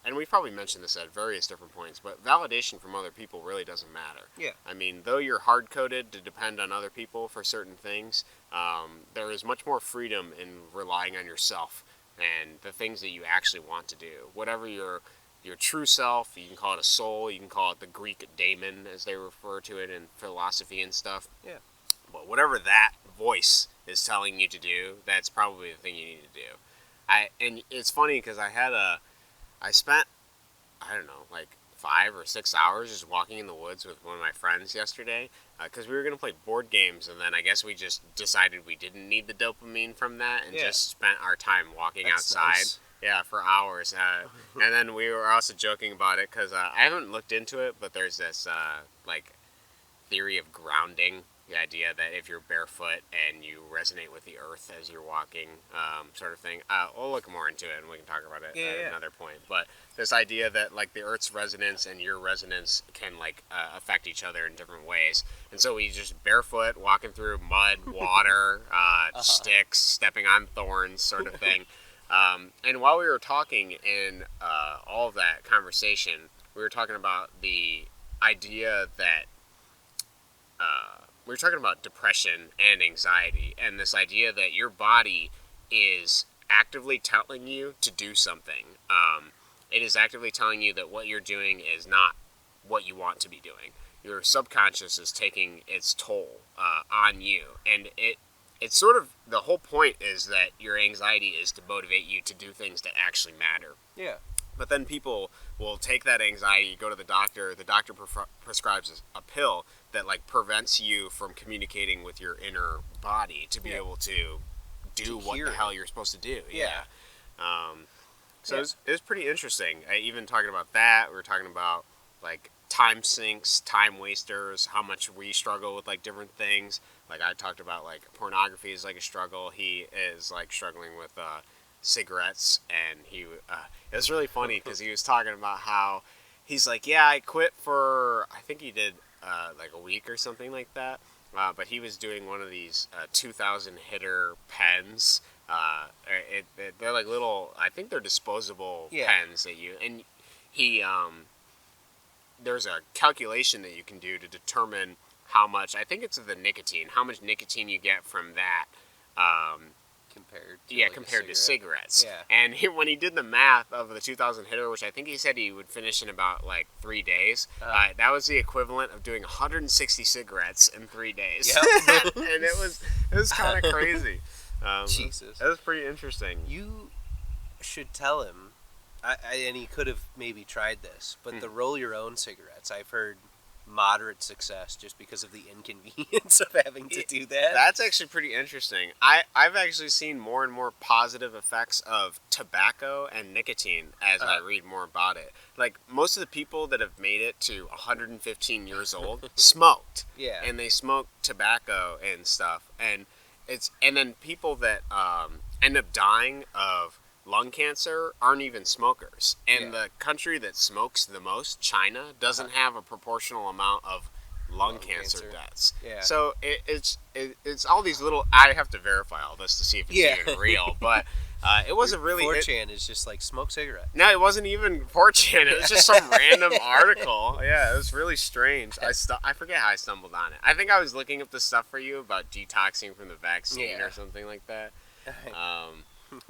and we've probably mentioned this at various different points, but validation from other people really doesn't matter. Yeah. I mean, though you're hard-coded to depend on other people for certain things, there is much more freedom in relying on yourself and the things that you actually want to do. Whatever your your true self. You can call it a soul. You can call it the Greek daemon, as they refer to it in philosophy and stuff. Yeah. But whatever that voice is telling you to do, that's probably the thing you need to do. And it's funny because I spent, I don't know, like 5 or 6 hours just walking in the woods with one of my friends yesterday because we were going to play board games, and then I guess we just decided we didn't need the dopamine from that and just spent our time walking outside. Nice. Yeah, for hours. And then we were also joking about it because I haven't looked into it, but there's this like theory of grounding. The idea that if you're barefoot and you resonate with the earth as you're walking, sort of thing. We'll look more into it and we can talk about it at another point. But this idea that like the earth's resonance and your resonance can like affect each other in different ways. And so we just barefoot, walking through mud, water, sticks, stepping on thorns, sort of thing. And while we were talking in all of that conversation, we were talking about the idea that we were talking about depression and anxiety, and this idea that your body is actively telling you to do something. It is actively telling you that what you're doing is not what you want to be doing. Your subconscious is taking its toll on you, and it's sort of the whole point is that your anxiety is to motivate you to do things that actually matter. Yeah. But then people will take that anxiety, go to the doctor prescribes a pill that like prevents you from communicating with your inner body to be able to do what the hell you're supposed to do. Yeah. So it was pretty interesting. Even talking about that, we were talking about like time sinks, time wasters, how much we struggle with like different things. Like I talked about like pornography is like a struggle. He is like struggling with cigarettes, and it was really funny because he was talking about how he's like, yeah, I quit for, I think he did like a week or something like that, but he was doing one of these 2,000 hitter pens. They're like little, I think they're disposable pens that you, and he there's a calculation that you can do to determine how much, I think it's the nicotine, how much nicotine you get from that compared to cigarettes. Yeah. And when he did the math of the 2,000 hitter, which I think he said he would finish in about like 3 days, that was the equivalent of doing 160 cigarettes in 3 days. Yep. And it was kind of crazy. Jesus. It was pretty interesting. You should tell him, and he could have maybe tried this, but the roll your own cigarettes, I've heard moderate success just because of the inconvenience of having to do that. That's actually pretty interesting. I've actually seen more and more positive effects of tobacco and nicotine as I read more about it. Like most of the people that have made it to 115 years old smoked. Yeah. And they smoked tobacco and stuff. And then people that end up dying of lung cancer aren't even smokers. And the country that smokes the most, China, doesn't have a proportional amount of lung cancer deaths. Yeah. So it's all these little, I have to verify all this to see if it's even real, but it wasn't really 4chan is just like smoke cigarette. No, it wasn't even 4chan. It was just some random article. Yeah, it was really strange. I forget how I stumbled on it. I think I was looking up the stuff for you about detoxing from the vaccine or something like that.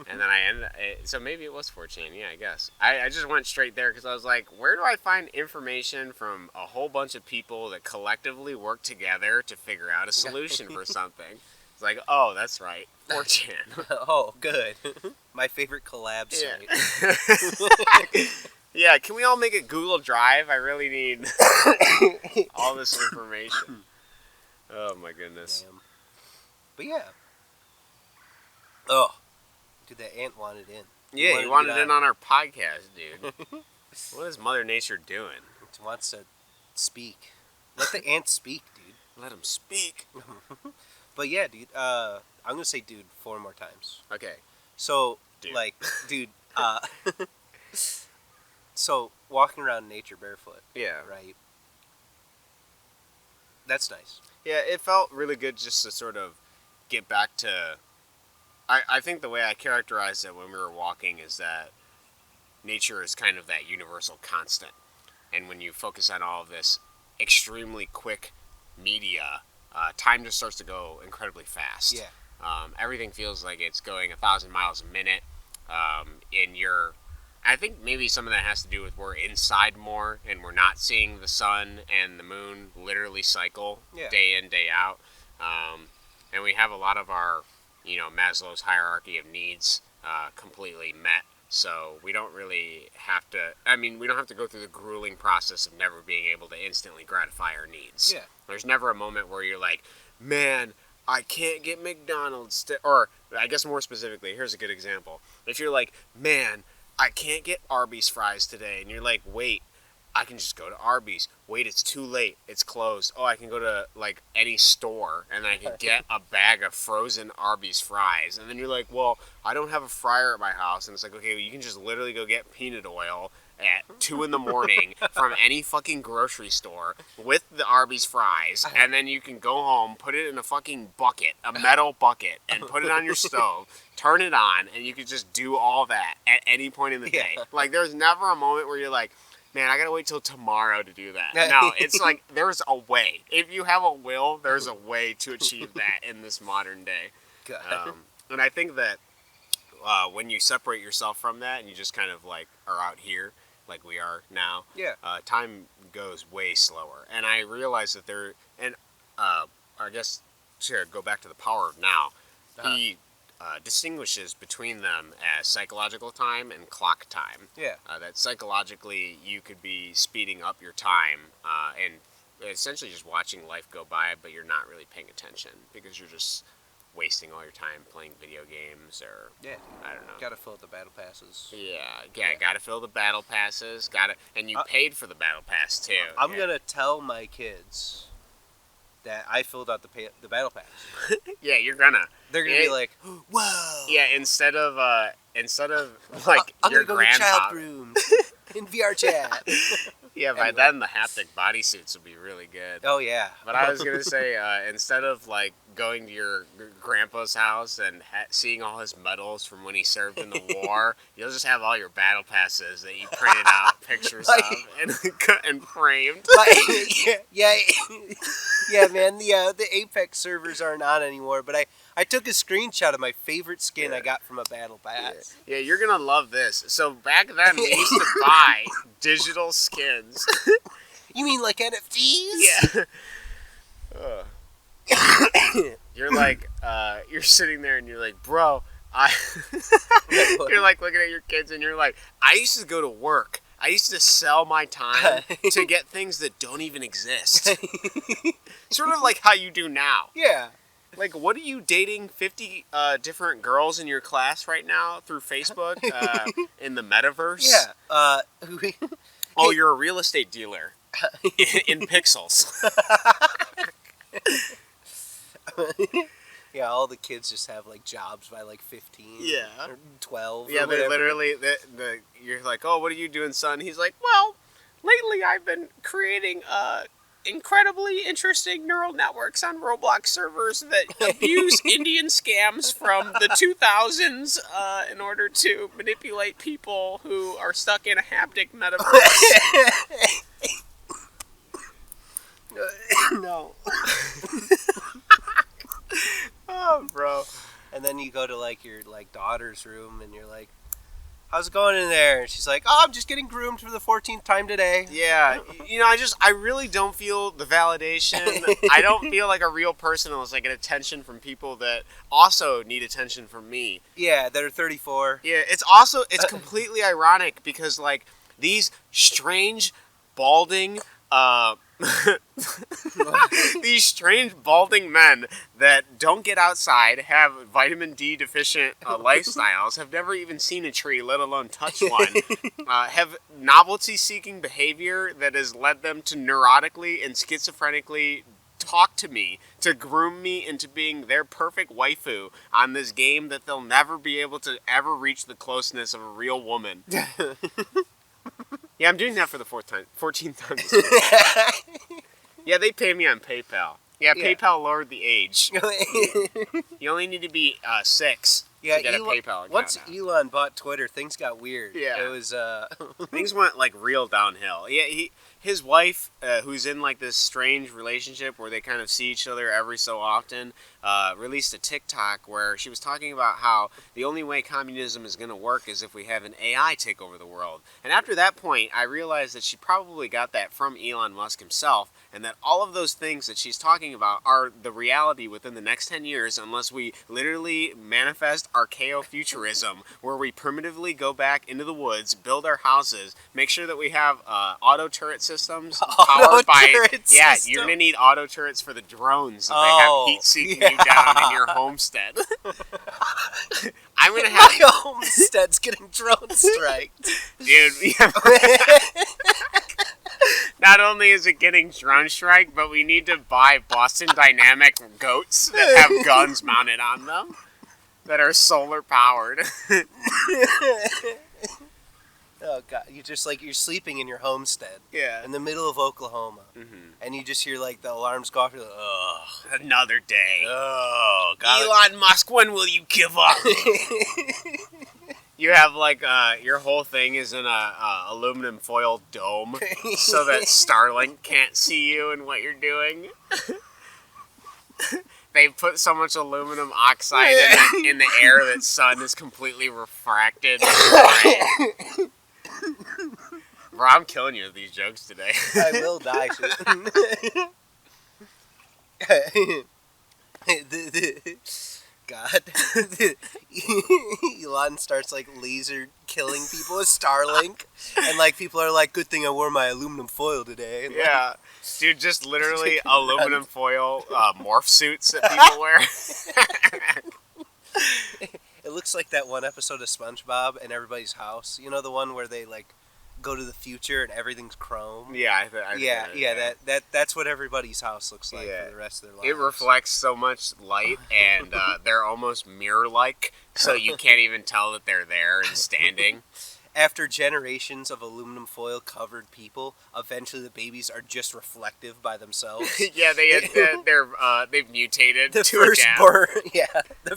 And then I ended. So maybe it was 4chan. Yeah, I guess. I just went straight there because I was like, where do I find information from a whole bunch of people that collectively work together to figure out a solution for something? It's like, oh, that's right, 4chan. Oh, good. My favorite collab site. Yeah, can we all make a Google Drive? I really need all this information. Oh my goodness. Damn. But yeah. Oh. Dude, that ant wanted in. Yeah, he wanted in on our podcast, dude. What is Mother Nature doing? It wants to speak. Let the ant speak, dude. Let him speak. But yeah, dude, I'm going to say dude 4 more times. Okay. So, dude. Dude, so walking around nature barefoot. Yeah. Right? That's nice. Yeah, it felt really good just to sort of get back to... I think the way I characterized it when we were walking is that nature is kind of that universal constant. And when you focus on all of this extremely quick media, time just starts to go incredibly fast. Yeah. Everything feels like it's going 1,000 miles a minute. And I think maybe some of that has to do with we're inside more and we're not seeing the sun and the moon literally cycle day in, day out. And we have a lot of our, Maslow's hierarchy of needs completely met. So we don't really have to, we don't have to go through the grueling process of never being able to instantly gratify our needs. Yeah. There's never a moment where you're like, man, I can't get McDonald's. Or, I guess more specifically, here's a good example. If you're like, man, I can't get Arby's fries today. And you're like, wait, I can just go to Arby's. Wait, it's too late. It's closed. Oh, I can go to, like, any store, and I can get a bag of frozen Arby's fries. And then you're like, well, I don't have a fryer at my house. And it's like, okay, well, you can just literally go get peanut oil at 2 in the morning from any fucking grocery store with the Arby's fries, and then you can go home, put it in a fucking bucket, a metal bucket, and put it on your stove, turn it on, and you can just do all that at any point in the day. Like, there's never a moment where you're like, man, I gotta wait till tomorrow to do that. No, it's like, there's a way. If you have a will, there's a way to achieve that in this modern day. And I think that when you separate yourself from that and you just kind of like are out here, like we are now, time goes way slower. And I realize that I guess to go back to the power of now, he distinguishes between them as psychological time and clock time. That psychologically you could be speeding up your time and essentially just watching life go by, but you're not really paying attention because you're just wasting all your time playing video games or I don't know. Gotta fill out the battle passes. Gotta fill the battle passes. And you paid for the battle pass too. I'm gonna tell my kids that I filled out the battle pass. Yeah, you're gonna. They're gonna be like, whoa. Yeah, instead of like I'm your gonna go to child grandfather rooms in VR chat. Yeah, by then the haptic bodysuits would be really good. Oh yeah. But I was gonna say instead of like going to your grandpa's house and seeing all his medals from when he served in the war, you'll just have all your battle passes that you printed out pictures of and framed. Yeah, man. The Apex servers aren't on anymore, but I took a screenshot of my favorite skin I got from a battle pass. Yeah, you're gonna love this. So back then we used to buy digital skins. You mean like NFTs? Yeah. You're like, you're sitting there and you're like, bro, you're like looking at your kids and you're like, I used to go to work. I used to sell my time to get things that don't even exist. Sort of like how you do now. Yeah. Like, what are you dating 50 different girls in your class right now through Facebook in the metaverse? Yeah. Oh, you're a real estate dealer in pixels. Yeah, all the kids just have like jobs by like 15 or 12 Yeah, or they're whatever. literally, you're like, oh, what are you doing, son? He's like, well, lately I've been creating incredibly interesting neural networks on Roblox servers that abuse Indian scams from the 2000s in order to manipulate people who are stuck in a haptic metaverse. No. Oh, bro. And then you go to like your like daughter's room and you're like, how's it going in there? And she's like, oh, I'm just getting groomed for the 14th time today. Yeah, I really don't feel the validation. I don't feel like a real person unless I get attention from people that also need attention from me. Yeah, that are 34. Yeah, it's completely ironic because like these strange balding these strange balding men that don't get outside, have vitamin D deficient lifestyles, have never even seen a tree, let alone touch one, have novelty seeking behavior that has led them to neurotically and schizophrenically talk to me, to groom me into being their perfect waifu on this game that they'll never be able to ever reach the closeness of a real woman. Yeah, I'm doing that for the 14th time this week. Yeah, they pay me on PayPal. Yeah, PayPal lowered the age. You only need to be 6 to get a PayPal account. Once Elon bought Twitter, things got weird. Yeah. It was... Things went, like, real downhill. Yeah, his wife, who's in like this strange relationship where they kind of see each other every so often, released a TikTok where she was talking about how the only way communism is going to work is if we have an AI take over the world. And after that point, I realized that she probably got that from Elon Musk himself, and that all of those things that she's talking about are the reality within the next 10 years unless we literally manifest archaeofuturism, where we primitively go back into the woods, build our houses, make sure that we have auto turret systems powered by... Yeah, you're going to need auto turrets for the drones that they have heat-seeking you down in your homestead. I'm going to have... My homestead's getting drone striked. Dude, yeah. Not only is it getting drone strike, but we need to buy Boston Dynamic goats that have guns mounted on them that are solar powered. Oh god, you're sleeping in your homestead. Yeah. In the middle of Oklahoma. Mm-hmm. And you just hear like the alarms go off, you're like, ugh. Another day. Oh god. Elon Musk, when will you give up? You have like your whole thing is in a aluminum foil dome, so that Starlink can't see you and what you're doing. They put so much aluminum oxide in the air that sun is completely refracted. Bro, I'm killing you with these jokes today. I will die soon. God. Elon starts like laser killing people with Starlink, and like people are like, good thing I wore my aluminum foil today. And, yeah. Dude, just literally aluminum foil morph suits that people wear. It looks like that one episode of SpongeBob in everybody's house. You know, the one where they like go to the future and everything's chrome. Yeah, that's what everybody's house looks like for the rest of their lives. It reflects so much light, and they're almost mirror-like, so you can't even tell that they're there and standing. After generations of aluminum foil covered people, eventually the babies are just reflective by themselves. Yeah, they've mutated. The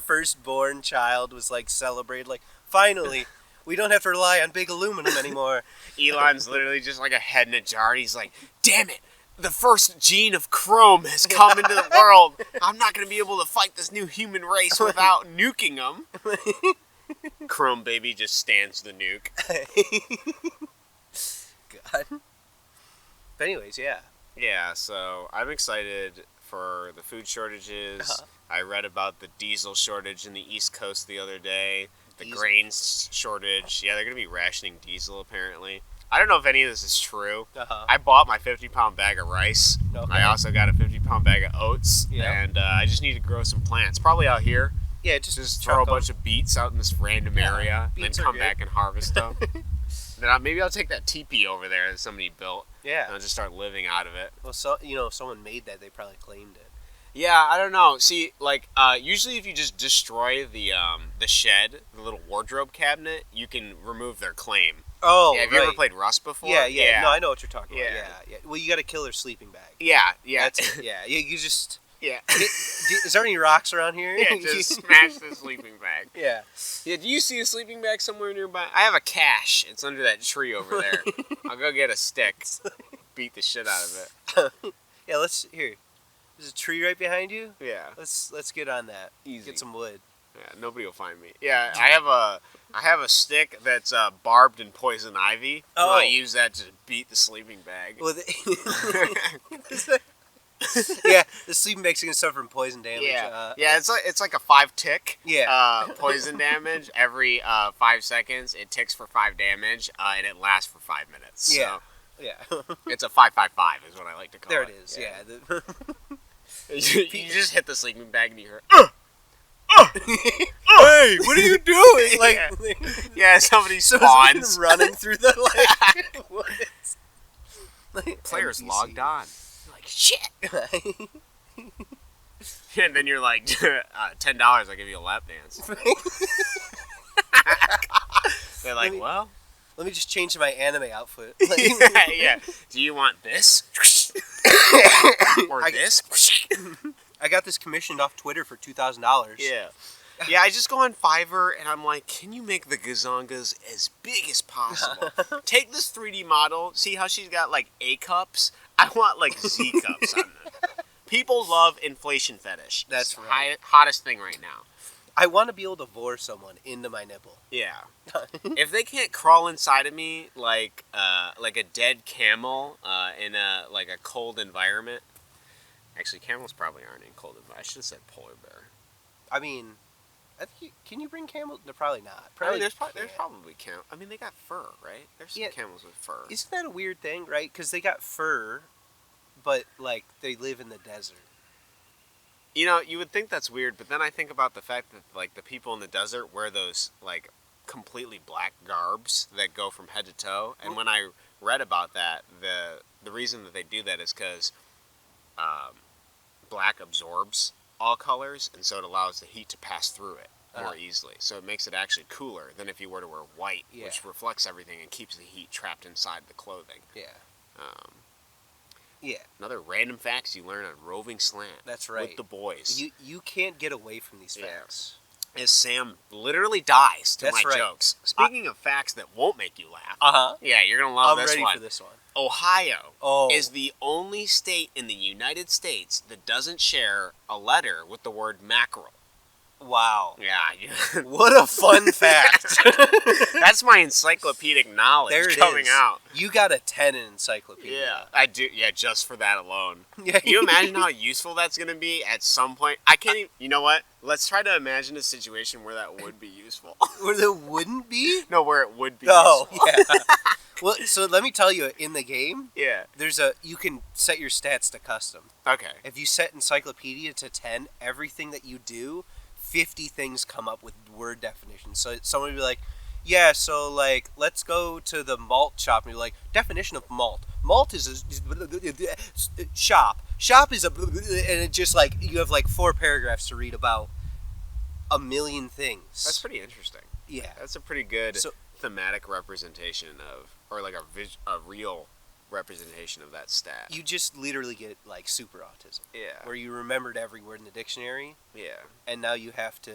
firstborn child was like celebrated, like finally. We don't have to rely on big aluminum anymore. Elon's literally just like a head in a jar. And he's like, damn it, the first gene of chrome has come into the world. I'm not going to be able to fight this new human race without nuking them. Chrome baby just stands the nuke. God. But anyways, yeah. Yeah, so I'm excited for the food shortages. Uh-huh. I read about the diesel shortage in the East Coast the other day. The Diesel. grains shortage. Yeah, they're going to be rationing diesel, apparently. I don't know if any of this is true. Uh-huh. I bought my 50-pound bag of rice. Okay. I also got a 50-pound bag of oats. Yeah. And I just need to grow some plants. Probably out here. Yeah, just Throw a bunch of beets out in this random area. And then beets are come good. back and harvest them. Then maybe I'll take that teepee over there that somebody built. Yeah. And I'll just start living out of it. Well, if someone made that, they probably claimed it. Yeah, I don't know. See, like, usually if you just destroy the shed, the little wardrobe cabinet, you can remove their claim. Oh, yeah, have you ever played Rust before? Yeah. No, I know what you're talking about. Yeah. Yeah. Well, you got to kill their sleeping bag. Yeah. You just... Yeah. Is there any rocks around here? Yeah, just smash the sleeping bag. Yeah. Yeah, do you see a sleeping bag somewhere nearby? I have a cache. It's under that tree over there. I'll go get a stick. Beat the shit out of it. Yeah, here. There's a tree right behind you. Yeah. Let's get on that. Easy. Get some wood. Yeah, nobody will find me. Yeah, I have a stick that's barbed in poison ivy. Oh. I use that to beat the sleeping bag. Well, yeah, the sleeping bag's gonna suffer from poison damage. Yeah, it's like a 5 tick. Yeah. Poison damage every 5 seconds. It ticks for 5 damage, and it lasts for 5 minutes. Yeah. So Yeah. it's a 555 is what I like to call There it. it is. Yeah. You just hit the sleeping bag and you hear, Hey, what are you doing? Like, yeah, somebody spawns. running through the woods. Players NPC. logged on. You're like, shit. And then you're like, $10, I'll give you a lap dance. They're like, well. Let me just change to my anime outfit. Yeah. Do you want this? Or this? I got this commissioned off Twitter for $2,000. Yeah. Yeah, I just go on Fiverr and I'm like, can you make the gazongas as big as possible? Take this 3D model, see how she's got like A cups? I want like Z cups on them. People love inflation fetish. That's It's the right. hottest thing right now. I want to be able to bore someone into my nipple. Yeah. If they can't crawl inside of me like a dead camel in a like a cold environment. Actually, camels probably aren't in cold environment. I should have said polar bear. I mean, can you bring camels? No, probably not. I Probably mean, there's can't. probably camel. I mean, they got fur, right? There's some Yeah. camels with fur. Isn't that a weird thing, right? Because they got fur, but like they live in the desert. You know, you would think that's weird, but then I think about the fact that like the people in the desert wear those like completely black garbs that go from head to toe. And when I read about that, the reason that they do that is because black absorbs all colors, and so it allows the heat to pass through it more easily. So it makes it actually cooler than if you were to wear white, which reflects everything and keeps the heat trapped inside the clothing. Yeah. Um, Yeah. Another random facts you learn on Roving Slant. That's right. With the boys. You can't get away from these facts. As Sam literally dies to That's my right. jokes. Speaking of facts that won't make you laugh. Uh-huh. Yeah, you're going to love I'm this ready one. for this one. Ohio is the only state in the United States that doesn't share a letter with the word mackerel. Wow. Yeah. What a fun fact. That's my encyclopedic knowledge There it coming is. out. You got a 10 in encyclopedia. Yeah, I do. Yeah, just for that alone. Yeah. Can you imagine how useful that's going to be at some point? I can't even. You know what? Let's try to imagine a situation where that would be useful. Where there wouldn't be? No, where it would be Oh, useful. yeah. Well, so let me tell you, in the game, Yeah. you can set your stats to custom. Okay. If you set encyclopedia to 10, everything that you do, 50 things come up with word definitions. So someone would be like, yeah, so like, let's go to the malt shop. And you're like, definition of malt. Malt is a shop. Shop is a, and it just like, you have like 4 paragraphs to read about a million things. That's pretty interesting. Yeah. That's a pretty good So- thematic representation of, or like a real representation of that stat. You just literally get like super autism. Yeah. Where you remembered every word in the dictionary, Yeah. and now you have to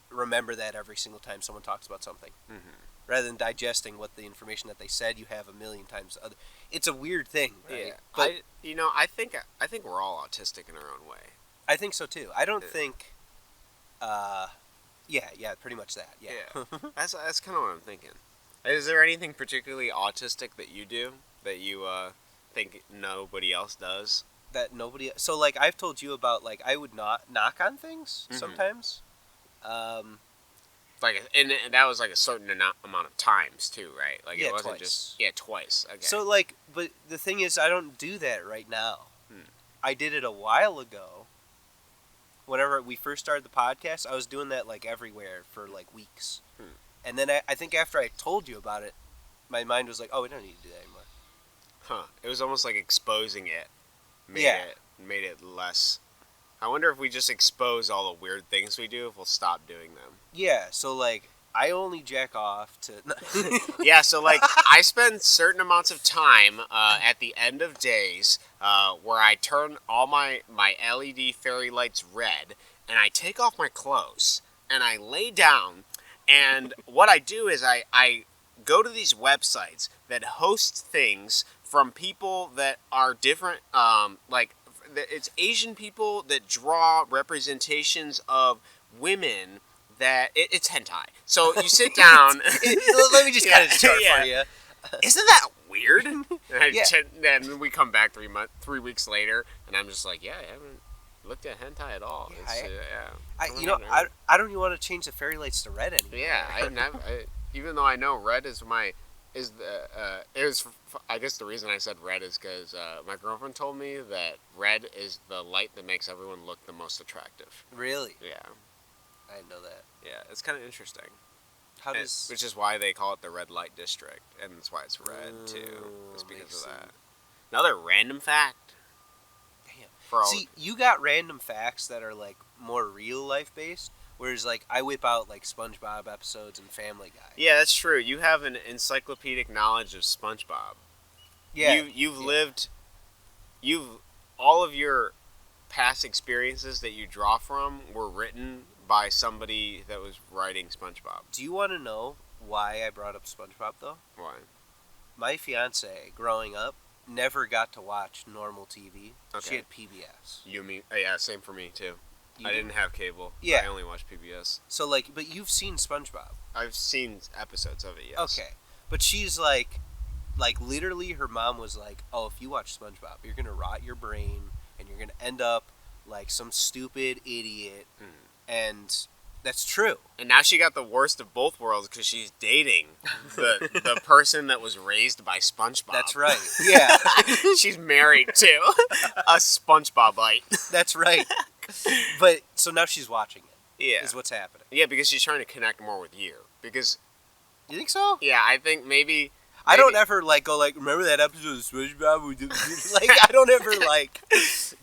remember that every single time someone talks about something. Mm-hmm. Rather than digesting what the information that they said, you have a million times other. It's a weird thing, right? Yeah. But I think we're all autistic in our own way. I think so too. I don't Yeah. think. Yeah, pretty much that. Yeah. That's kind of what I'm thinking. Is there anything particularly autistic that you do that you think nobody else does? That nobody. So like I've told you about, like I would not knock on things Mhm. sometimes. Like, and that was like a certain amount of times too, right? Like Yeah, it wasn't twice. just twice. Okay. So like, but the thing is, I don't do that right now. I did it a while ago. Whenever we first started the podcast, I was doing that like everywhere for like weeks. And then I think after I told you about it, my mind was like, oh, we don't need to do that anymore. Huh. It was almost like exposing it. Yeah. Made it less. I wonder if we just expose all the weird things we do, if we'll stop doing them. Yeah, so like, I only jack off to... Yeah, so like I spend certain amounts of time at the end of days where I turn all my LED fairy lights red, and I take off my clothes and I lay down, and what I do is I go to these websites that host things from people that are different, like it's Asian people that draw representations of women that it's hentai. So you sit down. Let me just cut it short for you. Isn't that weird? Yeah. Then we come back 3 weeks later, and I'm just like, yeah, I haven't looked at hentai at all. I don't even want to change the fairy lights to red anymore. Yeah, I never. Even though I know red is I guess the reason I said red is because my girlfriend told me that red is the light that makes everyone look the most attractive. Really? Yeah. I didn't know that. Yeah, it's kind of interesting. How does... Which is why they call it the red light district, and that's why it's red too. It's because of that. Another random fact. Damn. See, you got random facts that are like more real life based, whereas like I whip out like SpongeBob episodes and Family Guy. Yeah, that's true. You have an encyclopedic knowledge of SpongeBob. Yeah. You've lived. All of your past experiences that you draw from were written by somebody that was writing SpongeBob. Do you want to know why I brought up SpongeBob, though? Why? My fiance, growing up, never got to watch normal TV. Okay. She had PBS. You mean? Yeah, same for me too. You I did? didn't have cable. Yeah. I only watched PBS. So, like, but you've seen SpongeBob. I've seen episodes of it, yes. Okay. But she's like, literally her mom was like, oh, if you watch SpongeBob, you're going to rot your brain and you're going to end up like some stupid idiot. And that's true. And now she got the worst of both worlds because she's dating the person that was raised by SpongeBob. That's right. Yeah. She's married to a SpongeBobite. That's right. But, so now she's watching it. Yeah. Is what's happening. Yeah, because she's trying to connect more with you. Because, You think so? yeah, I think maybe... I don't ever go remember that episode of SpongeBob? I don't ever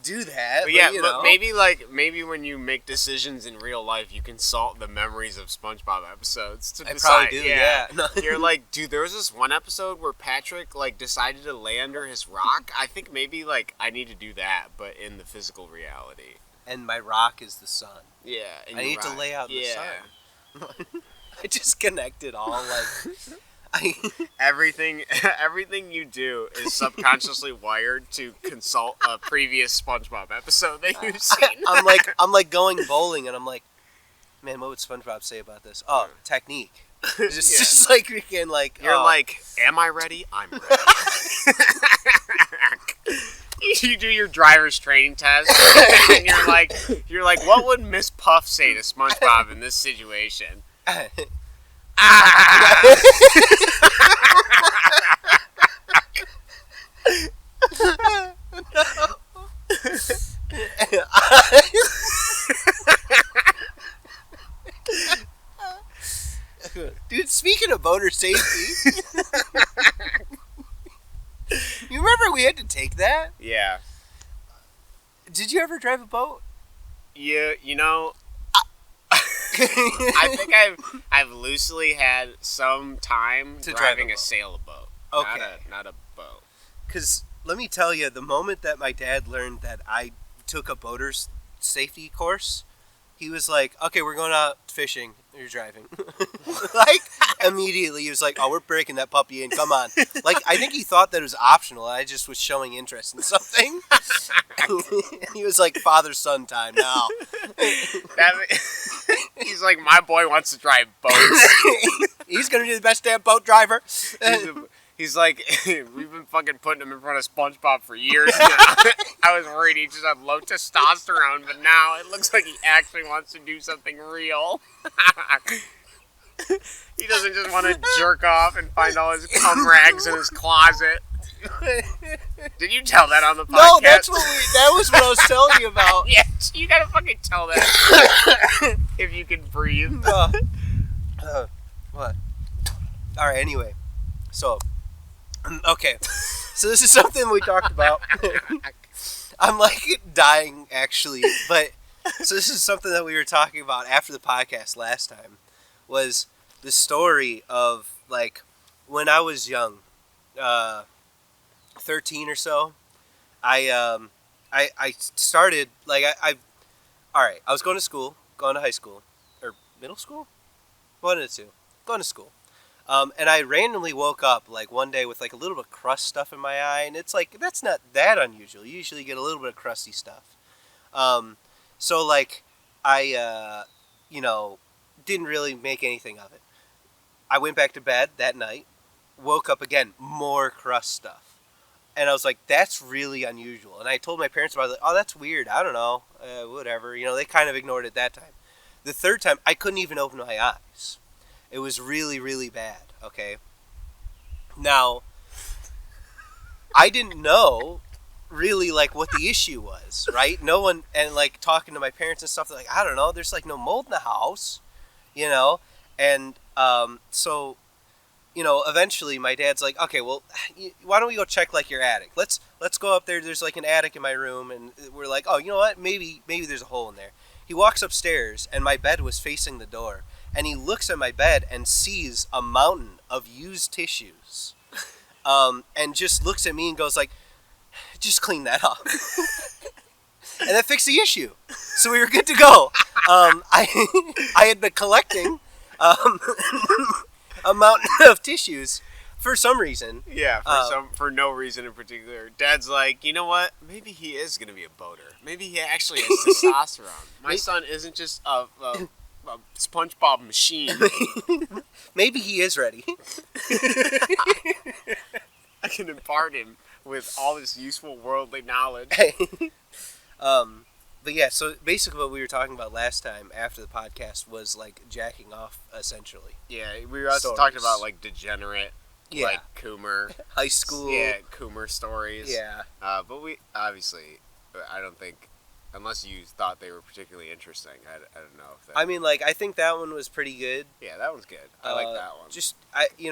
do that. But yeah, you but know. maybe when you make decisions in real life, you consult the memories of SpongeBob episodes to I decide. probably do. Yeah. No. You're like, dude, there was this one episode where Patrick decided to lay under his rock. I think maybe I need to do that, but in the physical reality. And my rock is the sun. Yeah, and I you're need to right. lay out the Yeah. sun. I just connected all Everything you do is subconsciously wired to consult a previous SpongeBob episode that you've seen. I'm going bowling and I'm like, man, what would SpongeBob say about this? Oh, technique. Just freaking You're like, am I ready? I'm ready. You do your driver's training test, and you're like, what would Miss Puff say to SpongeBob in this situation? Dude, speaking of boater safety, you remember we had to take that? Yeah. Did you ever drive a boat? Yeah, I think I've loosely had some time To drive driving a a sailboat. Okay. Not a boat. Because let me tell you, the moment that my dad learned that I took a boater's safety course, he was like, okay, we're going out fishing. You're driving. Immediately he was like, oh, we're breaking that puppy in. Come on. I think he thought that it was optional. I just was showing interest in something. He was like, father-son time now. He's like, my boy wants to drive boats. He's going to be the best damn boat driver. He's like, we've been fucking putting him in front of SpongeBob for years now. I was worried he just had low testosterone, but now it looks like he actually wants to do something real. He doesn't just want to jerk off and find all his cum rags in his closet. Did you tell that on the podcast? No, that was what I was telling you about. Yeah, you gotta fucking tell that. If you can breathe. What? Alright, anyway. So, okay. So this is something we talked about. I'm dying, actually. But, so this is something that we were talking about after the podcast last time. Was the story of, when I was young, 13 or so, I started, alright, I was going to high school, or middle school? One of the two. Going to school. And I randomly woke up one day with a little bit of crust stuff in my eye, and it's that's not that unusual. You usually get a little bit of crusty stuff. So I didn't really make anything of it. I went back to bed that night, woke up again, more crust stuff, and I was like, that's really unusual. And I told my parents about it. Oh, that's weird. I don't know. Whatever. They kind of ignored it that time. The third time, I couldn't even open my eyes. It was really, really bad, okay? Now, I didn't know really, what the issue was, right? No one, and, talking to my parents and stuff, they're like, I don't know, there's, no mold in the house, And, so, eventually my dad's like, okay, well, why don't we go check, your attic? Let's go up there. There's, an attic in my room, and we're like, oh, you know what? Maybe there's a hole in there. He walks upstairs, and my bed was facing the door. And he looks at my bed and sees a mountain of used tissues. And just looks at me and goes just clean that up. and that fixed the issue. So we were good to go. I had been collecting a mountain of tissues for some reason. Yeah, for no reason in particular. Dad's like, you know what? Maybe he is gonna be a boater. Maybe he actually has testosterone. My son isn't just a SpongeBob machine. Maybe he is ready. I can impart him with all this useful worldly knowledge. But yeah, so basically what we were talking about last time after the podcast was like jacking off, essentially. Yeah, we were also talking about like degenerate, like Coomer. High school. Yeah, Coomer stories. Yeah. But we, obviously, I don't think, unless you thought they were particularly interesting, I don't know. If that, I mean, like, I think that one was pretty good. Yeah, that one's good. I like that one.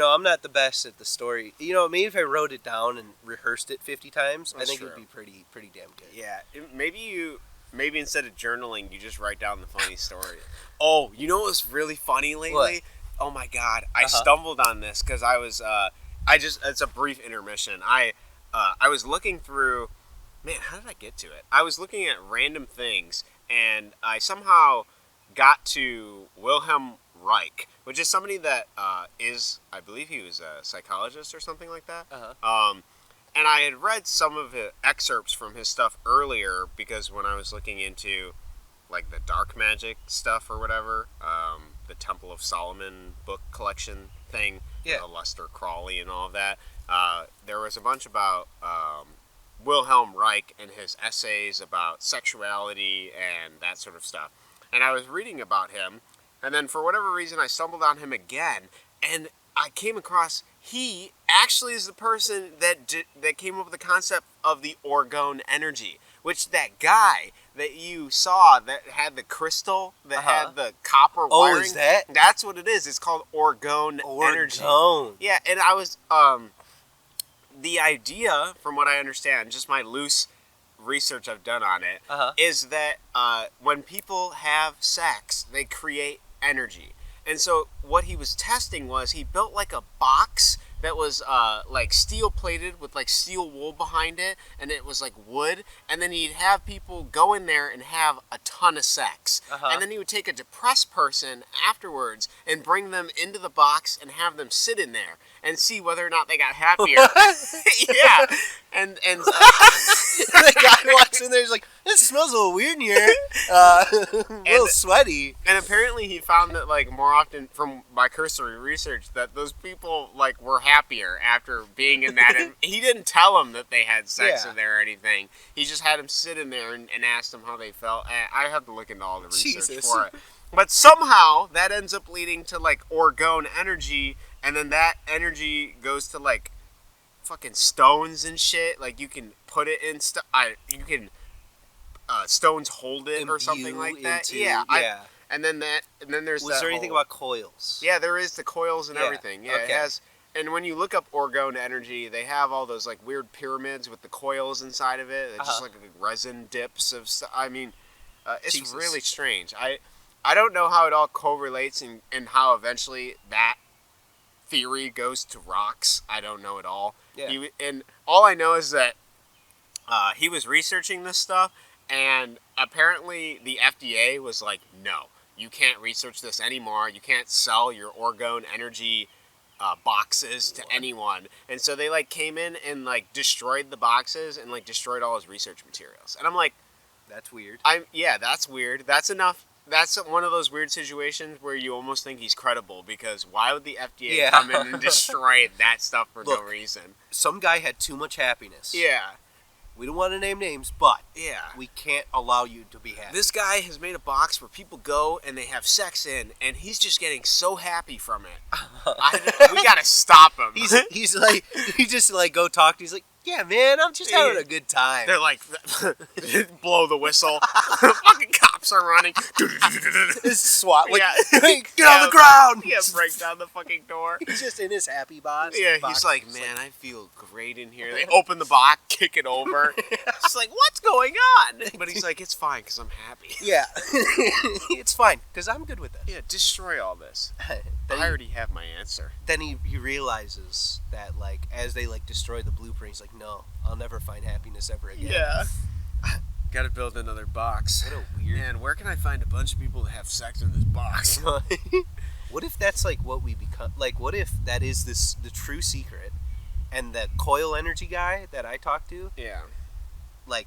I'm not the best at the story. Maybe if I wrote it down and rehearsed it 50 times, I think it would be pretty damn good. Yeah, maybe instead of journaling, you just write down the funny story. Oh, you know what was really funny lately? What? Oh my God, I stumbled on this because I was, it's a brief intermission. I was looking through, man, how did I get to it? I was looking at random things, and I somehow got to Wilhelm Reich, which is somebody that I believe he was a psychologist or something like that. And I had read some of the excerpts from his stuff earlier because when I was looking into like the dark magic stuff or whatever, the Temple of Solomon book collection thing, Lester Crawley and all of that, there was a bunch about Wilhelm Reich and his essays about sexuality and that sort of stuff. And I was reading about him, and then for whatever reason I stumbled on him again, and I came across he actually is the person that came up with the concept of the orgone energy, which that guy that you saw that had the crystal that had the copper wiring. Oh, is that? That's what it is. It's called orgone energy. Yeah, and I was the idea, from what I understand, just my loose research I've done on it, is that when people have sex, they create energy. And so what he was testing was he built like a box that was like steel plated with like steel wool behind it, and it was like wood, and then he'd have people go in there and have a ton of sex. And then he would take a depressed person afterwards and bring them into the box and have them sit in there and see whether or not they got happier. Yeah. And the guy walks in there, he's like, "This smells a little weird in here, a little sweaty." And apparently he found that like more often from my cursory research that those people like were happier after being in that. And he didn't tell them that they had sex in there or anything. He just had them sit in there and asked them how they felt. And I have to look into all the research for it. But somehow that ends up leading to like orgone energy, and then that energy goes to like fucking stones and shit. Like you can put it in you can stones hold it or something like that. And then there's was there anything about coils? Yeah, there is the coils and everything. Yeah, it has. And when you look up orgone energy, they have all those like weird pyramids with the coils inside of it. It's just like resin dips of stuff. I mean, it's really strange. I don't know how it all correlates and how eventually that theory goes to rocks. I don't know at all. Yeah. And all I know is that he was researching this stuff, and apparently the FDA was like, no, you can't research this anymore. You can't sell your orgone energy boxes to anyone. And so they like came in and like destroyed the boxes and like destroyed all his research materials. And I'm like, that's weird. That's weird. That's enough. That's one of those weird situations where you almost think he's credible, because why would the FDA come in and destroy that stuff for no reason? Some guy had too much happiness. Yeah. We don't want to name names, but we can't allow you to be happy. This guy has made a box where people go and they have sex in, and he's just getting so happy from it. We gotta stop him. He's like, he just like go talk to. He's like, yeah, man, I'm just having a good time. They're like, blow the whistle. Fucking cops are running. This SWAT, like, get on the ground. Yeah, break down the fucking door. He's just in his happy box. Yeah, he's like, man, I feel great in here. They open the box, kick it over. It's like, what's going on? But he's like, it's fine because I'm happy. Yeah, it's fine because I'm good with it. Yeah, destroy all this. I already have my answer. Then he realizes that, like, as they like destroy the blueprint, he's like, no, I'll never find happiness ever again. Yeah. Gotta build another box. What a weird... Man, where can I find a bunch of people to have sex in this box? What if that's like what we become? Like, what if that is the true secret, and that coil energy guy that I talked to, Yeah. like,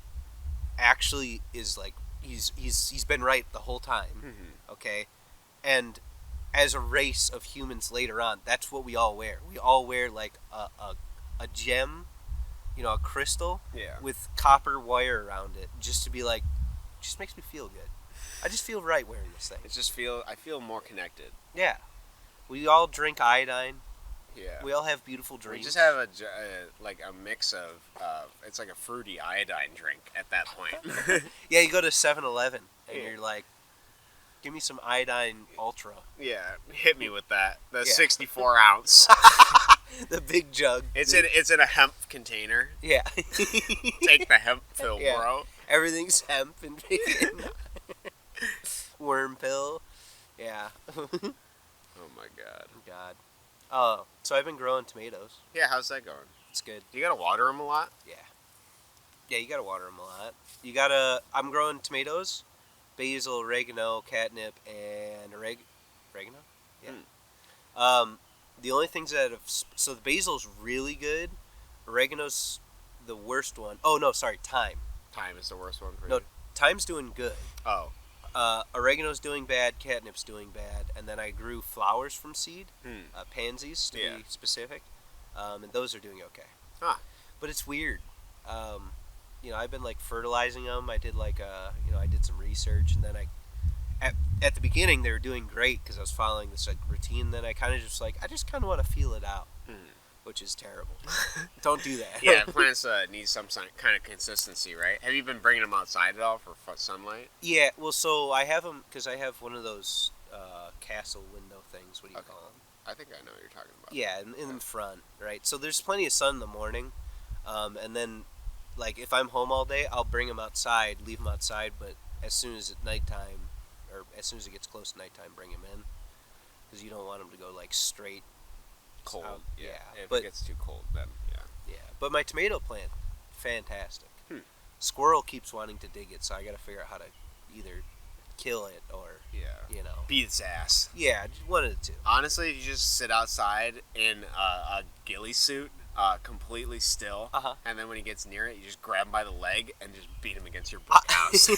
actually is like he's been right the whole time. Mm-hmm. Okay, and as a race of humans later on, that's what we all wear. We all wear like a gem, a crystal, Yeah. with copper wire around it, just to be like, just makes me feel good. I just feel right wearing this thing. I feel more connected. Yeah. We all drink iodine. Yeah. We all have beautiful dreams. We just have a mix of, it's like a fruity iodine drink at that point. Yeah, you go to 7-Eleven and Yeah. you're like, give me some iodine ultra. Yeah, hit me with that. The Yeah. 64 ounce. The big jug. It's in a hemp container. Yeah. Take the hemp pill, Yeah. bro. Everything's hemp and worm pill. Yeah. Oh my god. God. Oh, so I've been growing tomatoes. Yeah, how's that going? It's good. You gotta water them a lot? Yeah. Yeah, you gotta water them a lot. I'm growing tomatoes, basil, oregano, catnip, and oregano? Yeah. The only things that so the basil's really good. Oregano's the worst one. Oh, no, sorry, thyme. Thyme is the worst one for No, you. thyme's doing good. Oh. Oregano's doing bad, catnip's doing bad, and then I grew flowers from seed, Hmm. pansies to Yeah. be specific, and those are doing okay. Ah. But it's weird. I've been like fertilizing them. I did I did some research, and then at the beginning they were doing great because I was following this like routine. Then I kind of want to feel it out, which is terrible. Don't do that. Yeah, plants need some kind of consistency, right? Have you been bringing them outside at all for sunlight? Yeah. Well, so I have them because I have one of those castle window things. What do you call them? I think I know what you're talking about. Yeah, in the front, right? So there's plenty of sun in the morning, and then, like, if I'm home all day, I'll bring them outside, leave them outside, but as soon as it's nighttime, or as soon as it gets close to nighttime, bring them in, because you don't want them to go, like, straight Cold. out. Yeah. If but, it gets too cold, then yeah. yeah. But my tomato plant, fantastic. Hmm. Squirrel keeps wanting to dig it, so I got to figure out how to either kill it or, Yeah. Beat its ass. Yeah, just one of the two. Honestly, if you just sit outside in a ghillie suit, completely still, and then when he gets near it, you just grab him by the leg and just beat him against your brick house.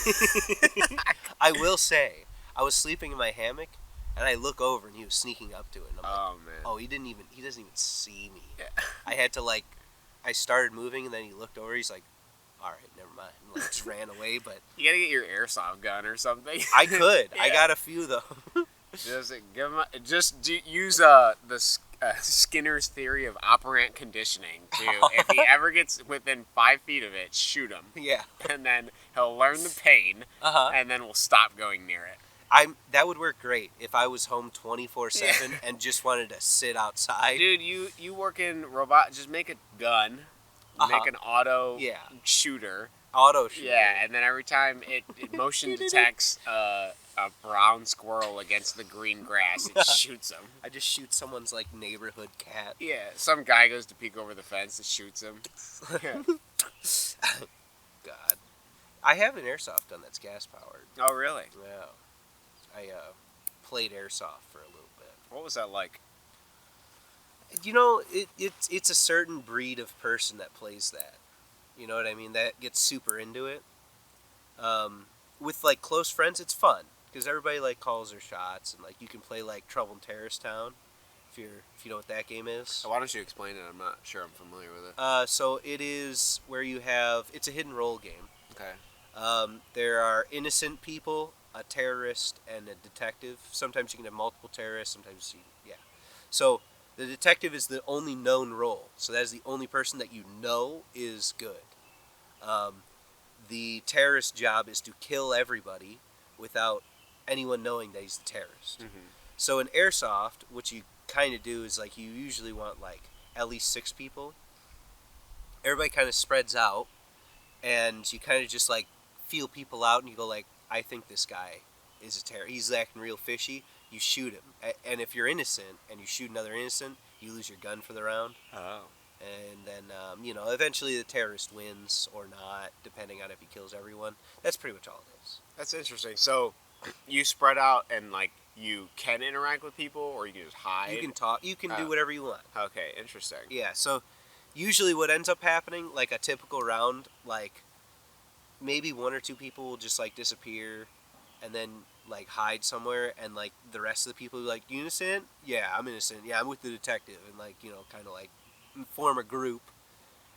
I will say, I was sleeping in my hammock, and I look over, and he was sneaking up to it. And I'm like, Oh man. oh, he doesn't even see me. Yeah. I had to I started moving, and then he looked over. He's like, all right, never mind. And just ran away. But You gotta get your airsoft gun or something. I could. I Yeah. got a few though. Use the Skinner's theory of operant conditioning. If he ever gets within 5 feet of it, shoot him, Yeah. and then he'll learn the pain, and then we'll stop going near it. That would work great if I was home 24/7 and just wanted to sit outside. Dude, you work in robot. Just make a gun, make an auto shooter. Auto shooter. Yeah, and then every time it motion detects a brown squirrel against the green grass, it shoots him. I just shoot someone's neighborhood cat. Yeah, some guy goes to peek over the fence and shoots him. God. I have an airsoft gun that's gas powered. Oh, really? Yeah. I played airsoft for a little bit. What was that like? It's a certain breed of person that plays that. You know what I mean? That gets super into it. With close friends, it's fun because everybody calls their shots, and you can play Trouble in Terrorist Town if you know what that game is. Why don't you explain it? I'm not sure I'm familiar with it. So it is where it's a hidden role game. Okay. There are innocent people, a terrorist, and a detective. Sometimes you can have multiple terrorists. Sometimes So the detective is the only known role. So that is the only person that you know is good. The terrorist job is to kill everybody without anyone knowing that he's the terrorist. Mm-hmm. So in airsoft, what you kind of do is you usually want at least 6 people. Everybody kind of spreads out, and you kind of just feel people out, and you go I think this guy is a terrorist. He's acting real fishy. You shoot him, and if you're innocent and you shoot another innocent, you lose your gun for the round. Oh. and then eventually the terrorist wins or not, depending on if he kills everyone. That's pretty much all it is. That's interesting. So you spread out and like you can interact with people, or you can just hide. You can talk. You can do Oh. whatever you want. Okay, interesting. Yeah. So usually, what ends up happening, like a typical round, like maybe one or two people will just like disappear, and then like hide somewhere, and like the rest of the people will be like, "You innocent? Yeah, I'm innocent. Yeah, I'm with the detective," and like kind of like form a group,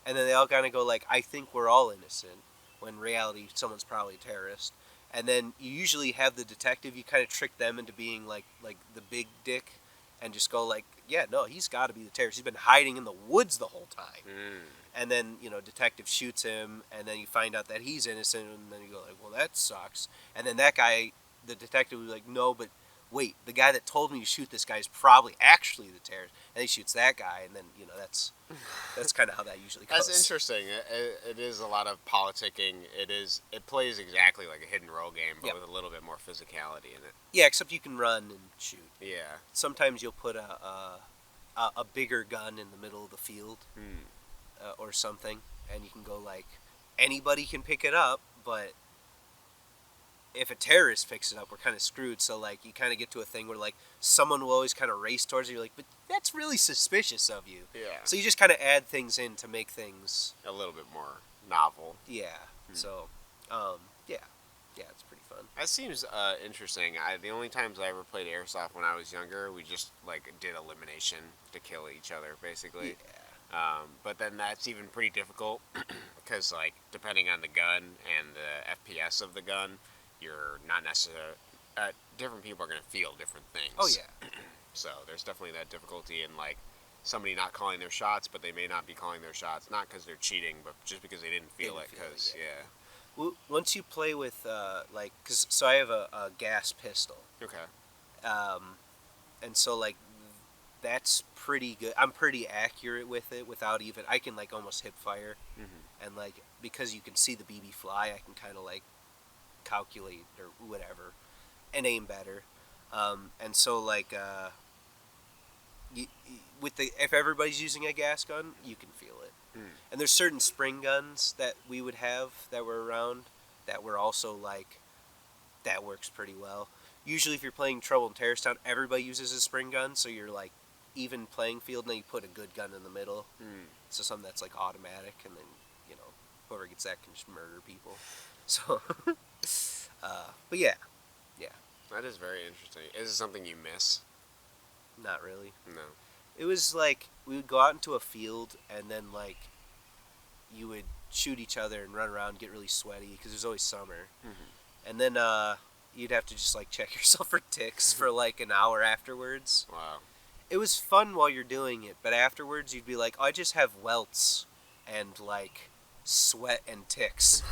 and then they all kind of go like, "I think we're all innocent," when in reality someone's probably a terrorist. And then you usually have the detective. You kind of trick them into being like the big dick, and just go like, "Yeah, no, he's got to be the terrorist. He's been hiding in the woods the whole time." Mm. And then detective shoots him, and then you find out that he's innocent, and then you go like, "Well, that sucks." And then that guy, the detective, was like, "No, but wait, the guy that told me to shoot this guy is probably actually the terrorist," and he shoots that guy, and then that's kind of how that usually goes. That's interesting. It is a lot of politicking. It plays exactly like a hidden role game, but Yep. with a little bit more physicality in it. Yeah, except you can run and shoot. Yeah. Sometimes you'll put a bigger gun in the middle of the field Hmm. or something, and you can go like, anybody can pick it up, but if a terrorist picks it up, we're kind of screwed. So like you kind of get to a thing where like someone will always kind of race towards you. You're like, but that's really suspicious of you. Yeah. So you just kind of add things in to make things, A little bit more novel. yeah. Hmm. So, yeah, it's pretty fun. That seems interesting. The only times I ever played airsoft when I was younger, we just like did elimination to kill each other, basically. Yeah. But then that's even pretty difficult because, like, depending on the gun and the FPS of the gun, you're not necessarily. Different people are going to feel different things. Oh yeah. So there's definitely that difficulty in, like, somebody not calling their shots, but they may not be calling their shots, not because they're cheating, but just because they didn't feel it. Because, yeah. Once you play with so I have a gas pistol, Okay. and so like that's pretty good. I'm pretty accurate with it without even I can like almost hip fire, Mm-hmm. and like because you can see the BB fly, I can kind of like calculate or whatever and aim better. And so like with the if everybody's using a gas gun, you can feel it. Mm. And there's certain spring guns that we would have that were around that were also like that works pretty well. Usually, if you're playing Trouble in Terrorist Town, everybody uses a spring gun, so you're like even playing field, and then you put a good gun in the middle, so something that's like automatic, and then whoever gets that can just murder people. So, but yeah, That is very interesting. Is it something you miss? not really. No. It was like we would go out into a field, and then like you would shoot each other and run around, and get really sweaty because it was always summer, Mm-hmm. and then you'd have to just like check yourself for ticks for like an hour afterwards. Wow. It was fun while you're doing it, but afterwards you'd be like, oh, I just have welts and like sweat and ticks.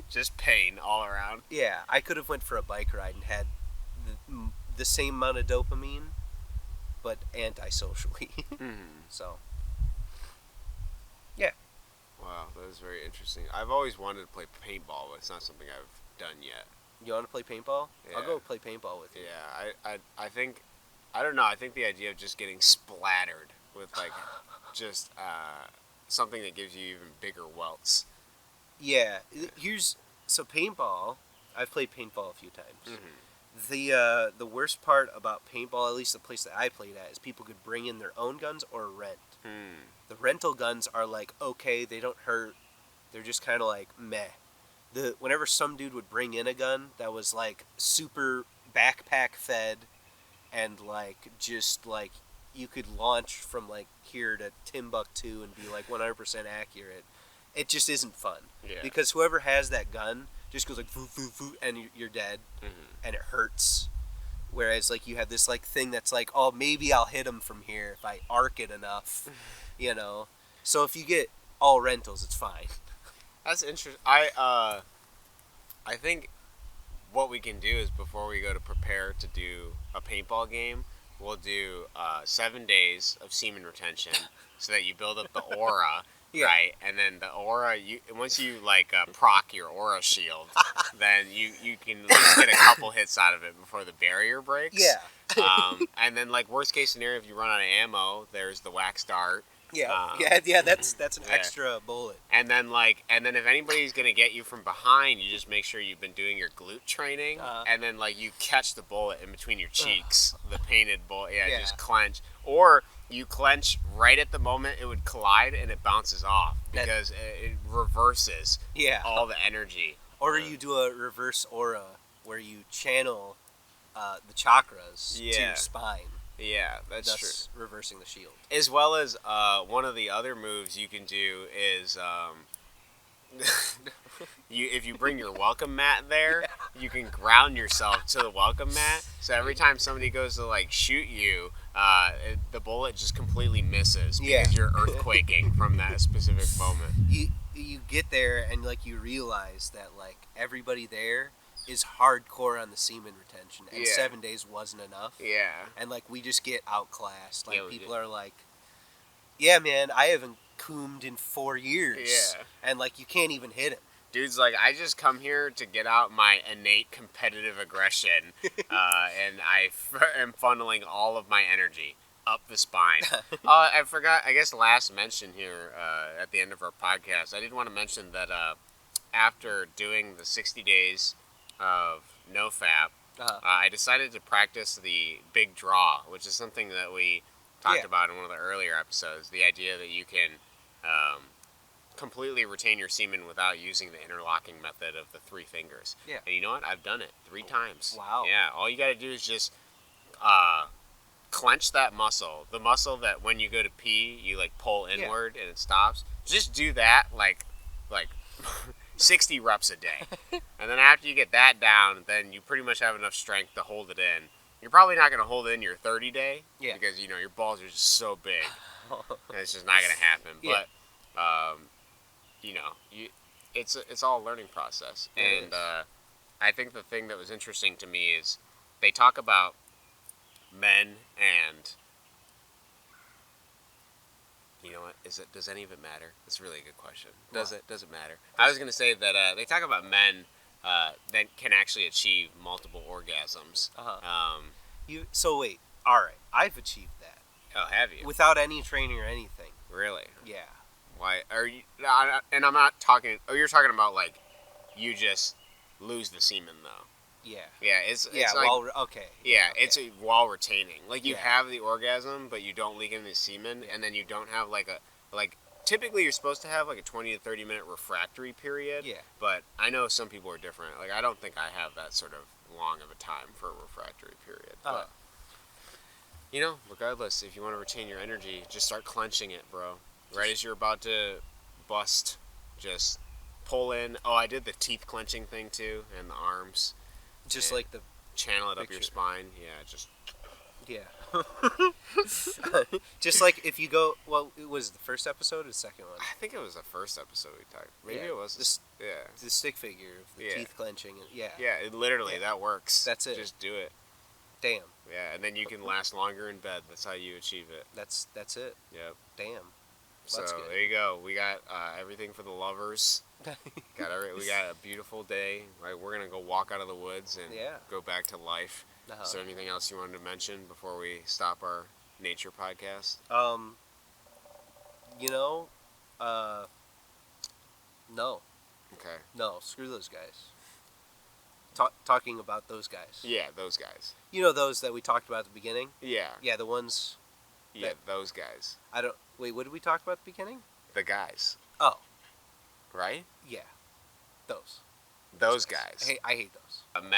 Just pain all around. Yeah, I could have went for a bike ride and had the same amount of dopamine, but antisocially. Mm-hmm. So, Wow, that is very interesting. I've always wanted to play paintball, but it's not something I've done yet. you want to play paintball? Yeah. I'll go play paintball with you. Yeah, I think, I don't know, I think the idea of just getting splattered with, like, just something that gives you even bigger welts. Yeah, so paintball. I've played paintball a few times. Mm-hmm. The worst part about paintball, at least the place that I played at, is people could bring in their own guns or rent. The rental guns are like okay, they don't hurt. They're just kind of like meh. Whenever some dude would bring in a gun that was like super backpack fed, and like just like you could launch from like here to Timbuktu and be like 100% accurate, it just isn't fun. Yeah. Because whoever has that gun just goes like voo, voo, voo, and you're dead, Mm-hmm. and it hurts. Whereas like you have this like thing that's like, oh, maybe I'll hit him from here if I arc it enough, So if you get all rentals, it's fine. That's interesting. I think what we can do is before we go to prepare to do a paintball game, we'll do 7 days of semen retention so that you build up the aura, Yeah. right? And then the aura, once you like proc your aura shield, then you can at least get a couple hits out of it before the barrier breaks. Yeah. And then like worst case scenario, if you run out of ammo, there's the wax dart. Yeah, Um, yeah. That's an yeah. extra bullet. And then if anybody's gonna get you from behind, you just make sure you've been doing your glute training, Uh, and then like you catch the bullet in between your cheeks, the painted bullet. Yeah, Yeah. just clench, or you clench right at the moment it would collide and it bounces off because it reverses Yeah. all the energy. Or you do a reverse aura where you channel the chakras to Yeah. your spine, Yeah, that's true. thus reversing the shield. As well as one of the other moves you can do is if you bring your welcome mat there, you can ground yourself to the welcome mat. So every time somebody goes to like shoot you, the bullet just completely misses because you're earthquaking from that specific moment. You get there and like you realize that like everybody there is hardcore on the semen retention, and 7 days wasn't enough. Yeah. And like we just get outclassed. Like Yeah, people are like, "Yeah, man, I haven't coomed in 4 years." Yeah. And like you can't even hit him. Dude's like, I just come here to get out my innate competitive aggression, and am funneling all of my energy up the spine. I forgot, I guess last mention here at the end of our podcast, I did want to mention that after doing the 60 days of NoFap, I decided to practice the big draw, which is something that we talked about in one of the earlier episodes. The idea that you can completely retain your semen without using the interlocking method of the 3 fingers. Yeah. And you know what? I've done it 3 times. Wow. Yeah. All you got to do is just clench that muscle. The muscle that when you go to pee, you like pull inward and it stops. Just do that like 60 reps a day. And then after you get that down, then you pretty much have enough strength to hold it in. You're probably not going to hold it in your 30 day because you know your balls are just so big. And it's just not going to happen. Yeah. But you know, it's all a learning process. And I think the thing that was interesting to me is they talk about men and you know what? Does any of it matter? That's really a good question. Does it matter? I was gonna say that they talk about men that can actually achieve multiple orgasms. So wait, all right, I've achieved that. Oh, have you? Without any training or anything. Really? Yeah. Why are you? And I'm not talking. Oh, you're talking about like you just lose the semen though. Yeah. Yeah, it's Yeah. like, Well, okay. yeah, it's while retaining. Like you Yeah. have the orgasm, but you don't leak any semen, and then you don't have like typically you're supposed to have like a 20 to 30 minute refractory period. Yeah. But I know some people are different. Like I don't think I have that sort of long of a time for a refractory period. But you know, regardless, if you want to retain your energy, just start clenching it, bro. Right as you're about to bust, just pull in. Oh, I did the teeth clenching thing too, and the arms. Just and like the channel it up your picture. spine. Yeah, just. Yeah. Just like if you go, well, it was the first episode or the second one? I think it was the first episode we talked. Maybe Yeah, it was. The stick figure of the teeth clenching. Yeah. Yeah, literally that works. That's it. Just do it. Damn. Yeah, and then you can last longer in bed. That's how you achieve it. That's it. Yep. Damn. So That's good. there you go. We got everything for the lovers. We got a beautiful day. Right, we're gonna go walk out of the woods and go back to life. Is there anything else you wanted to mention before we stop our nature podcast? You know, no. Okay. No, screw those guys. Talking about those guys. Yeah, those guys. You know those that we talked about at the beginning? Yeah. Yeah, the ones. Yeah, those guys. Wait, what did we talk about at the beginning? The guys. Oh. Right? Yeah. Those. Those guys. I hate those. Men